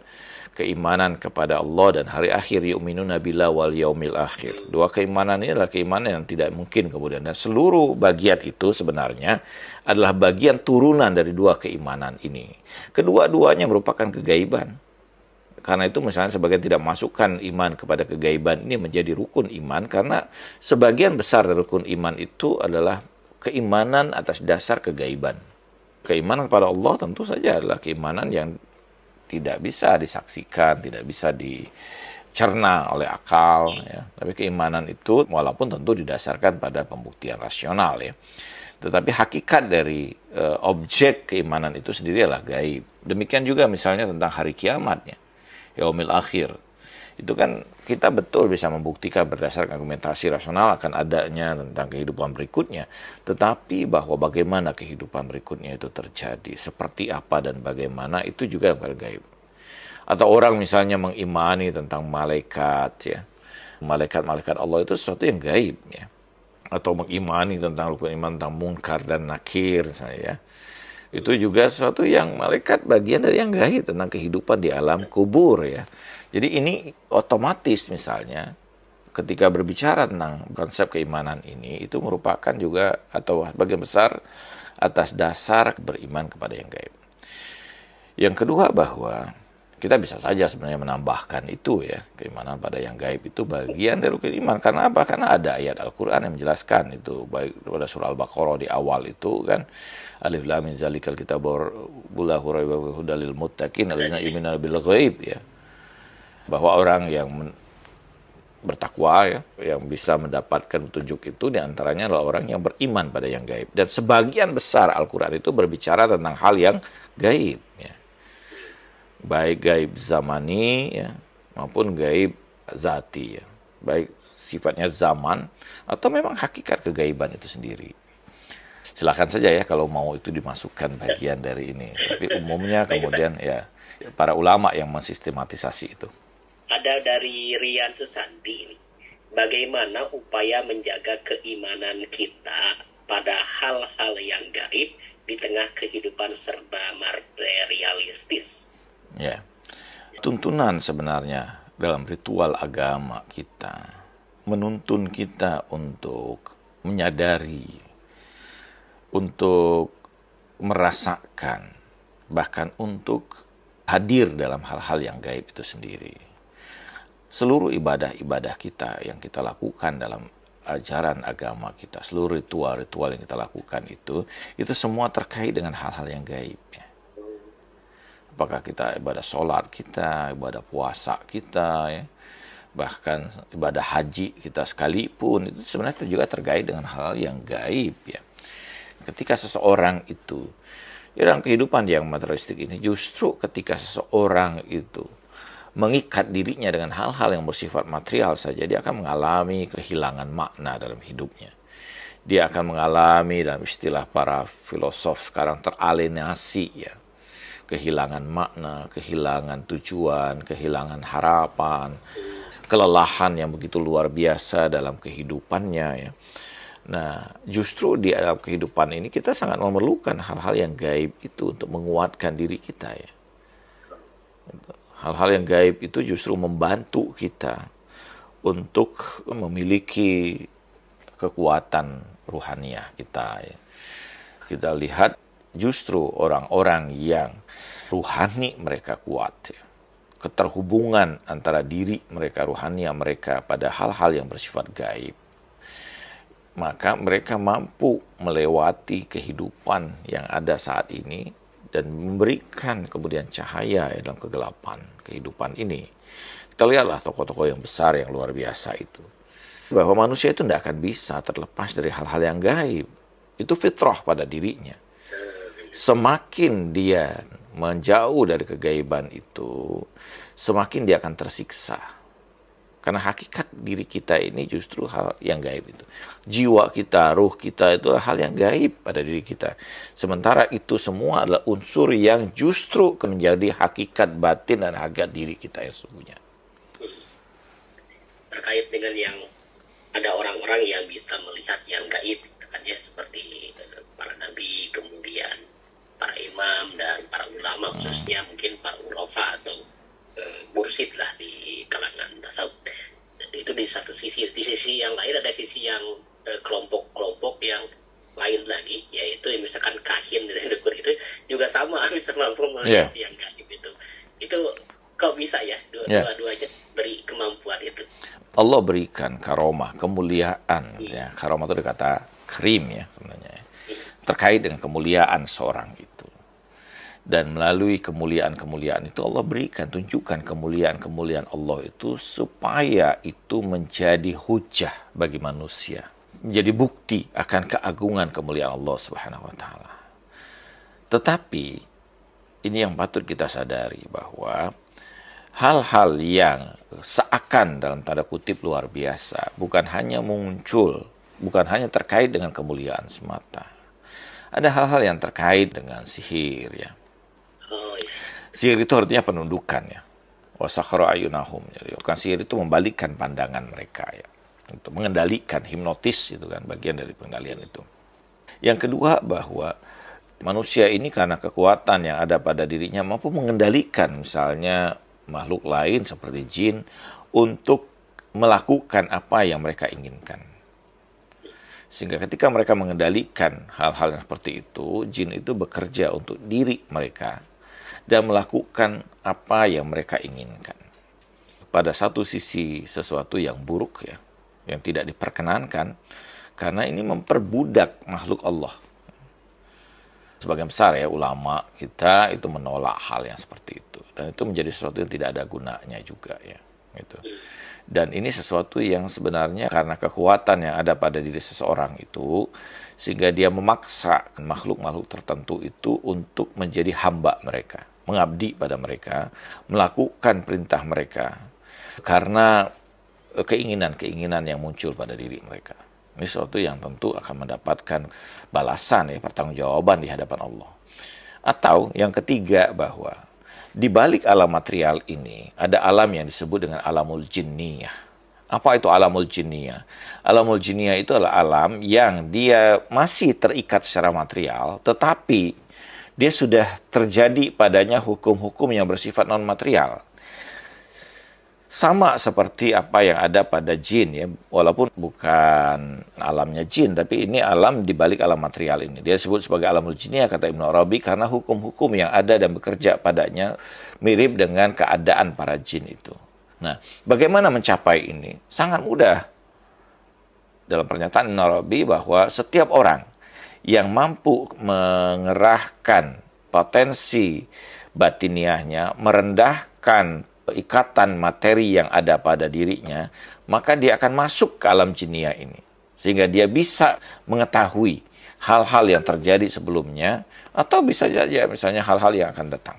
keimanan kepada Allah dan hari akhir, yu'minuna billah wal yaumil akhir. Dua keimanan ini adalah keimanan yang tidak mungkin kemudian. Dan seluruh bagian itu sebenarnya adalah bagian turunan dari dua keimanan ini. Kedua-duanya merupakan kegaiban. Karena itu misalnya sebagian tidak masukkan iman kepada kegaiban ini menjadi rukun iman, karena sebagian besar dari rukun iman itu adalah keimanan atas dasar kegaiban. Keimanan kepada Allah tentu saja adalah keimanan yang tidak bisa disaksikan, tidak bisa dicerna oleh akal, ya. Tapi keimanan itu walaupun tentu didasarkan pada pembuktian rasional, ya. Tetapi hakikat dari objek keimanan itu sendiri adalah gaib. Demikian juga misalnya tentang hari kiamatnya, yaumil akhir. Itu kan kita betul bisa membuktikan berdasarkan argumentasi rasional akan adanya tentang kehidupan berikutnya. Tetapi bahwa bagaimana kehidupan berikutnya itu terjadi, seperti apa dan bagaimana, itu juga yang gaib. Atau orang misalnya mengimani tentang malaikat, ya. Malaikat-malaikat Allah itu sesuatu yang gaib, ya. Atau mengimani tentang rukun iman tentang munkar dan nakir, misalnya, ya. Itu juga sesuatu yang malaikat bagian dari yang gaib tentang kehidupan di alam kubur, ya. Jadi ini otomatis misalnya ketika berbicara tentang konsep keimanan ini, itu merupakan juga atau bagian besar atas dasar beriman kepada yang gaib. Yang kedua bahwa kita bisa saja sebenarnya menambahkan itu, ya, keimanan pada yang gaib itu bagian dari rukun iman. Karena apa? Karena ada ayat Al-Quran yang menjelaskan itu, baik pada surah Al-Baqarah di awal itu kan, alif lam mim zalikal kitabur bulahu raiba hudal lil muttaqin allazina yu'minuna bil ghaib, ya. Bahwa orang yang bertakwa, ya, yang bisa mendapatkan petunjuk itu diantaranya adalah orang yang beriman pada yang gaib. Dan sebagian besar Al-Quran itu berbicara tentang hal yang gaib, ya. Baik gaib zamani, ya, maupun gaib zati, ya. Baik sifatnya zaman atau memang hakikat kegaiban itu sendiri. Silakan saja ya kalau mau itu dimasukkan bagian dari ini. Tapi umumnya kemudian ya para ulama yang mensistematisasi itu. Ada dari Rian Susanti ini. Bagaimana upaya menjaga keimanan kita pada hal-hal yang gaib di tengah kehidupan serba materialistis? Ya, tuntunan sebenarnya dalam ritual agama kita menuntun kita untuk menyadari, untuk merasakan, bahkan untuk hadir dalam hal-hal yang gaib itu sendiri. Seluruh ibadah-ibadah kita yang kita lakukan dalam ajaran agama kita, seluruh ritual-ritual yang kita lakukan itu semua terkait dengan hal-hal yang gaib. Ya. Apakah kita ibadah sholat kita, ibadah puasa kita, ya, bahkan ibadah haji kita sekalipun, itu sebenarnya juga terkait dengan hal yang gaib. Ya. Ketika seseorang itu, ya dalam kehidupan yang materialistik ini, justru ketika seseorang itu mengikat dirinya dengan hal-hal yang bersifat material saja, dia akan mengalami kehilangan makna dalam hidupnya. Dia akan mengalami, dalam istilah para filosof sekarang, teralienasi, ya. Kehilangan makna, kehilangan tujuan, kehilangan harapan, kelelahan yang begitu luar biasa dalam kehidupannya, ya. Nah, justru di dalam kehidupan ini kita sangat memerlukan hal-hal yang gaib itu untuk menguatkan diri kita, ya. Hal-hal yang gaib itu justru membantu kita untuk memiliki kekuatan ruhaniah kita, ya. Kita lihat justru orang-orang yang ruhani mereka kuat, ya. Keterhubungan antara diri mereka, ruhaniah mereka pada hal-hal yang bersifat gaib, maka mereka mampu melewati kehidupan yang ada saat ini dan memberikan kemudian cahaya dalam kegelapan kehidupan ini. Kita lihatlah tokoh-tokoh yang besar yang luar biasa itu, bahwa manusia itu tidak akan bisa terlepas dari hal-hal yang gaib. Itu fitrah pada dirinya. Semakin dia menjauh dari kegaiban itu, semakin dia akan tersiksa. Karena hakikat diri kita ini justru hal yang gaib itu. Jiwa kita, ruh kita itu hal yang gaib pada diri kita. Sementara itu semua adalah unsur yang justru menjadi hakikat batin dan hakikat diri kita yang sesungguhnya. Terkait dengan yang ada orang-orang yang bisa melihat yang gaib, kan ya, seperti para nabi, kemudian para imam dan para ulama, khususnya mungkin para urafa atau mursyid lah di kalangan tasawuf. Itu di satu sisi. Di sisi yang lain ada sisi yang kelompok-kelompok yang lain lagi, yaitu misalkan kahin dari dukun itu juga sama bisa mampu melihat yang gaib itu. Itu kok bisa ya dua-duanya beri kemampuan itu? Allah berikan karomah, kemuliaan. Ya, karomah itu kata krim, ya sebenarnya. Terkait dengan kemuliaan seorang itu. Dan melalui kemuliaan-kemuliaan itu Allah berikan, tunjukkan kemuliaan-kemuliaan Allah itu supaya itu menjadi hujah bagi manusia. Menjadi bukti akan keagungan kemuliaan Allah Subhanahu wa taala. Tetapi ini yang patut kita sadari, bahwa hal-hal yang seakan dalam tanda kutip luar biasa bukan hanya muncul, bukan hanya terkait dengan kemuliaan semata. Ada hal-hal yang terkait dengan sihir, ya. Sihir itu artinya penundukan, ya. Wasakhara ayunahum. Jadi bukan sihir itu membalikkan pandangan mereka, ya. Untuk mengendalikan, hipnotis itu kan bagian dari pengendalian itu. Yang kedua, bahwa manusia ini karena kekuatan yang ada pada dirinya mampu mengendalikan misalnya makhluk lain seperti jin untuk melakukan apa yang mereka inginkan. Sehingga ketika mereka mengendalikan hal-hal yang seperti itu, jin itu bekerja untuk diri mereka dan melakukan apa yang mereka inginkan. Pada satu sisi sesuatu yang buruk, ya, yang tidak diperkenankan, karena ini memperbudak makhluk Allah. Sebagian besar, ya, ulama kita itu menolak hal yang seperti itu, dan itu menjadi sesuatu yang tidak ada gunanya juga, ya, gitu. Dan ini sesuatu yang sebenarnya karena kekuatan yang ada pada diri seseorang itu, sehingga dia memaksa makhluk-makhluk tertentu itu untuk menjadi hamba mereka, mengabdi pada mereka, melakukan perintah mereka, karena keinginan-keinginan yang muncul pada diri mereka. Ini sesuatu yang tentu akan mendapatkan balasan, ya, pertanggungjawaban di hadapan Allah. Atau yang ketiga, bahwa di balik alam material ini ada alam yang disebut dengan alamul jinniyah. Apa itu alamul jinniyah? Alamul jinniyah itu adalah alam yang dia masih terikat secara material, tetapi dia sudah terjadi padanya hukum-hukum yang bersifat non-material. Sama seperti apa yang ada pada jin, ya, walaupun bukan alamnya jin, tapi ini alam di balik alam material ini. Dia disebut sebagai alamul jinniyah, kata Ibnu Arabi, karena hukum-hukum yang ada dan bekerja padanya mirip dengan keadaan para jin itu. Nah, bagaimana mencapai ini? Sangat mudah. dalam pernyataan Ibnu Arabi bahwa setiap orang yang mampu mengerahkan potensi batiniahnya, merendahkan ikatan materi yang ada pada dirinya, maka dia akan masuk ke alam jinia ini. Sehingga dia bisa mengetahui hal-hal yang terjadi sebelumnya, atau bisa saja misalnya hal-hal yang akan datang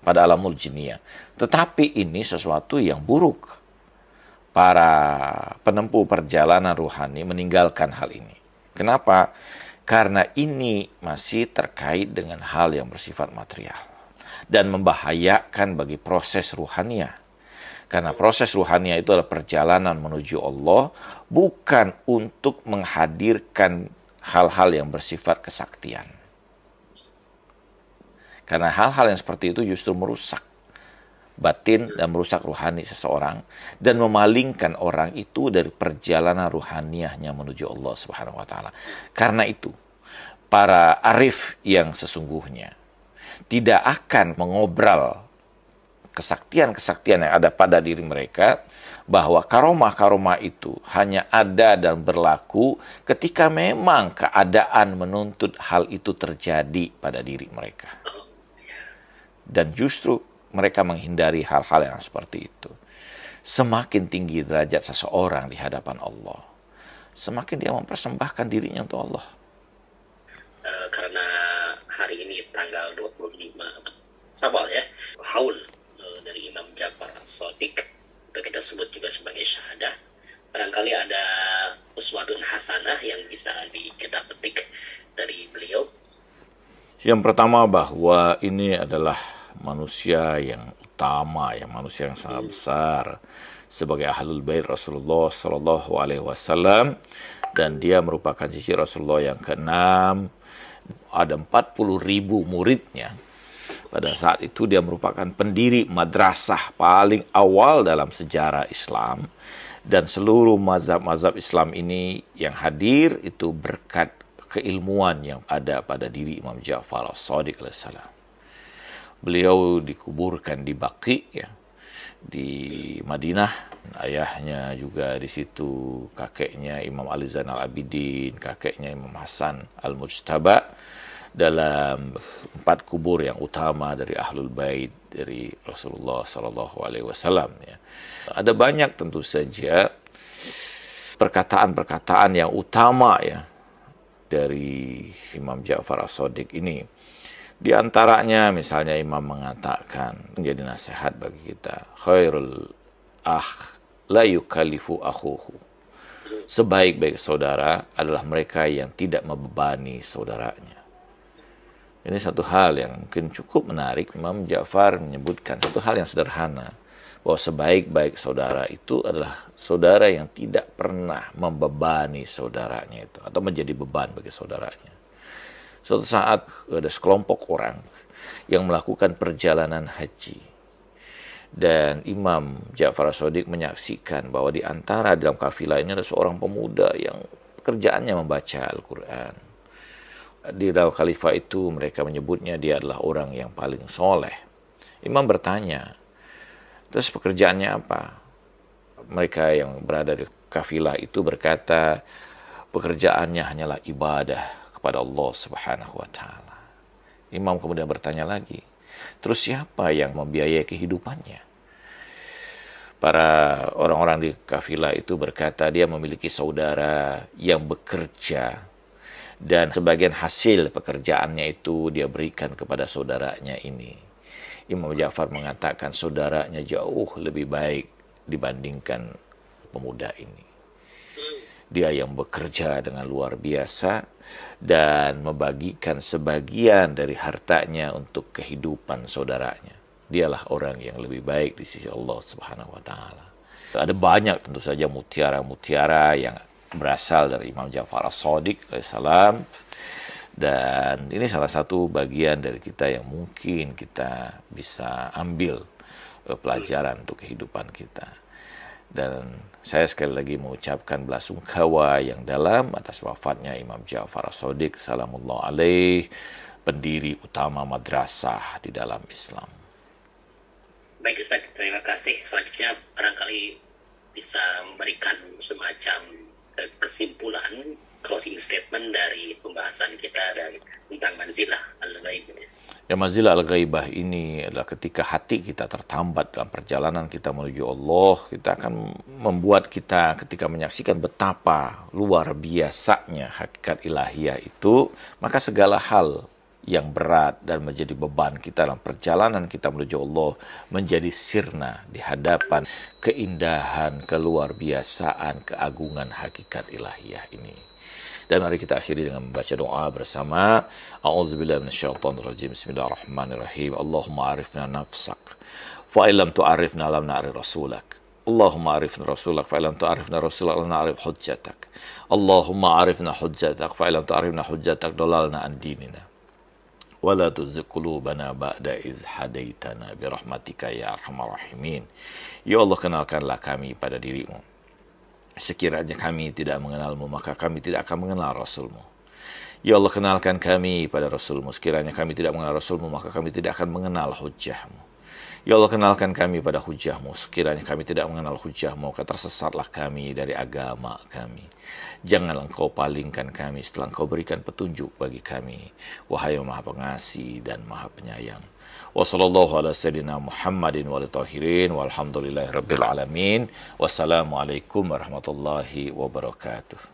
pada alamul jinia. Tetapi ini sesuatu yang buruk. Para penempuh perjalanan ruhani meninggalkan hal ini. Kenapa? Karena ini masih terkait dengan hal yang bersifat material dan membahayakan bagi proses ruhania. Karena proses ruhania itu adalah perjalanan menuju Allah, bukan untuk menghadirkan hal-hal yang bersifat kesaktian. Karena hal-hal yang seperti itu justru merusak batin dan merusak ruhani seseorang dan memalingkan orang itu dari perjalanan ruhaniahnya menuju Allah Subhanahu wa taala. Karena itu, para arif yang sesungguhnya tidak akan mengobral kesaktian-kesaktian yang ada pada diri mereka, bahwa karomah-karomah itu hanya ada dan berlaku ketika memang keadaan menuntut hal itu terjadi pada diri mereka. Dan justru mereka menghindari hal-hal yang seperti itu. Semakin tinggi derajat seseorang di hadapan Allah, semakin dia mempersembahkan dirinya untuk Allah. Karena hari ini tanggal 25 Syawal ya, haul dari Imam Ja'far As-Shadiq, atau kita sebut juga sebagai syahadah. Barangkali ada uswatun hasanah yang bisa kita petik dari beliau. Yang pertama, bahwa ini adalah manusia yang utama, yang manusia yang sangat besar sebagai ahlul bait Rasulullah Shallallahu Alaihi Wasallam, dan dia merupakan sisi Rasulullah yang keenam. Ada 40.000 muridnya. Pada saat itu dia merupakan pendiri madrasah paling awal dalam sejarah Islam, dan seluruh mazhab-mazhab Islam ini yang hadir itu berkat keilmuan yang ada pada diri Imam Ja'far As-Shadiq alaihissalam. Beliau dikuburkan di Baqi ya, di Madinah. Ayahnya juga di situ, kakeknya Imam Ali Zainal Abidin, kakeknya Imam Hasan Al-Mujtaba, dalam 4 kubur yang utama dari Ahlul Bait dari Rasulullah Sallallahu Alaihi Wasallam. Ya. Ada banyak tentu saja perkataan-perkataan yang utama ya dari Imam Ja'far As-Shadiq ini. Di antaranya misalnya Imam mengatakan, menjadi nasihat bagi kita, khairul akh la yukallifu akhuhu. Sebaik-baik saudara adalah mereka yang tidak membebani saudaranya. Ini satu hal yang mungkin cukup menarik. Imam Ja'far menyebutkan satu hal yang sederhana, bahwa sebaik-baik saudara itu adalah saudara yang tidak pernah membebani saudaranya itu, atau menjadi beban bagi saudaranya. Suatu saat ada sekelompok orang yang melakukan perjalanan haji, dan Imam Ja'far As-Shadiq menyaksikan bahwa di antara dalam kafilah ini ada seorang pemuda yang pekerjaannya membaca Al-Quran. Di dalam khalifah itu mereka menyebutnya dia adalah orang yang paling soleh. Imam bertanya, terus pekerjaannya apa? Mereka yang berada di kafilah itu berkata, pekerjaannya hanyalah ibadah kepada Allah Subhanahu wa taala. Imam kemudian bertanya lagi, terus siapa yang membiayai kehidupannya? Para orang-orang di kafilah itu berkata, dia memiliki saudara yang bekerja, dan sebagian hasil pekerjaannya itu dia berikan kepada saudaranya ini. Imam Ja'far mengatakan saudaranya jauh lebih baik dibandingkan pemuda ini. Dia yang bekerja dengan luar biasa dan membagikan sebagian dari hartanya untuk kehidupan saudaranya. Dialah orang yang lebih baik di sisi Allah Subhanahu wa taala. Ada banyak tentu saja mutiara-mutiara yang berasal dari Imam Ja'far As-Shadiq alaihissalam, dan ini salah satu bagian dari kita yang mungkin kita bisa ambil pelajaran untuk kehidupan kita. Dan saya sekali lagi mengucapkan belasungkawa yang dalam atas wafatnya Imam Ja'far As-Shadiq salamullah alaih, pendiri utama madrasah di dalam Islam. Baik Ustaz, terima kasih. Selanjutnya barangkali bisa memberikan semacam kesimpulan closing statement dari pembahasan kita tentang manzilah al-ghaib. Ya, manzilah al-ghaibah ini adalah ketika hati kita tertambat dalam perjalanan kita menuju Allah, kita akan membuat kita ketika menyaksikan betapa luar biasanya hakikat ilahiyah itu, maka segala hal yang berat dan menjadi beban kita dalam perjalanan kita menuju Allah menjadi sirna di hadapan keindahan, keluar biasaan, keagungan hakikat ilahiyah ini. Dan mari kita akhiri dengan membaca doa bersama. A'udzubillahi minasyaitonirrajim. Bismillahirrahmanirrahim. Allahumma arifna nafsak fa illam tu'arifna lam na'rif rasulak. Allahumma arifna rasulak fa illam tu'arifna rasulak lam na'rif hujjatak. Allahumma arifna hujjatak fa illam tu'arifna hujjatak dalalna an dinina. Wa la tuzigh qulubana ba'da iz hadaitana bi rahmatika ya arhamar rahimin. Ya Allah, kenalkanlah kami pada dirimu. Sekiranya kami tidak mengenalmu, maka kami tidak akan mengenal Rasulmu. Ya Allah, kenalkan kami pada Rasulmu. Sekiranya kami tidak mengenal Rasulmu, maka kami tidak akan mengenal hujahmu. Ya Allah, kenalkan kami pada hujahmu. Sekiranya kami tidak mengenal hujahmu, maka tersesatlah kami dari agama kami. Janganlah engkau palingkan kami setelah engkau berikan petunjuk bagi kami. Wahai Maha Pengasih dan Maha Penyayang. Wa sallallahu ala sayyidina Muhammadin wa alihi tahirin walhamdulillahi rabbil alamin. Wassalamualaikum warahmatullahi wabarakatuh.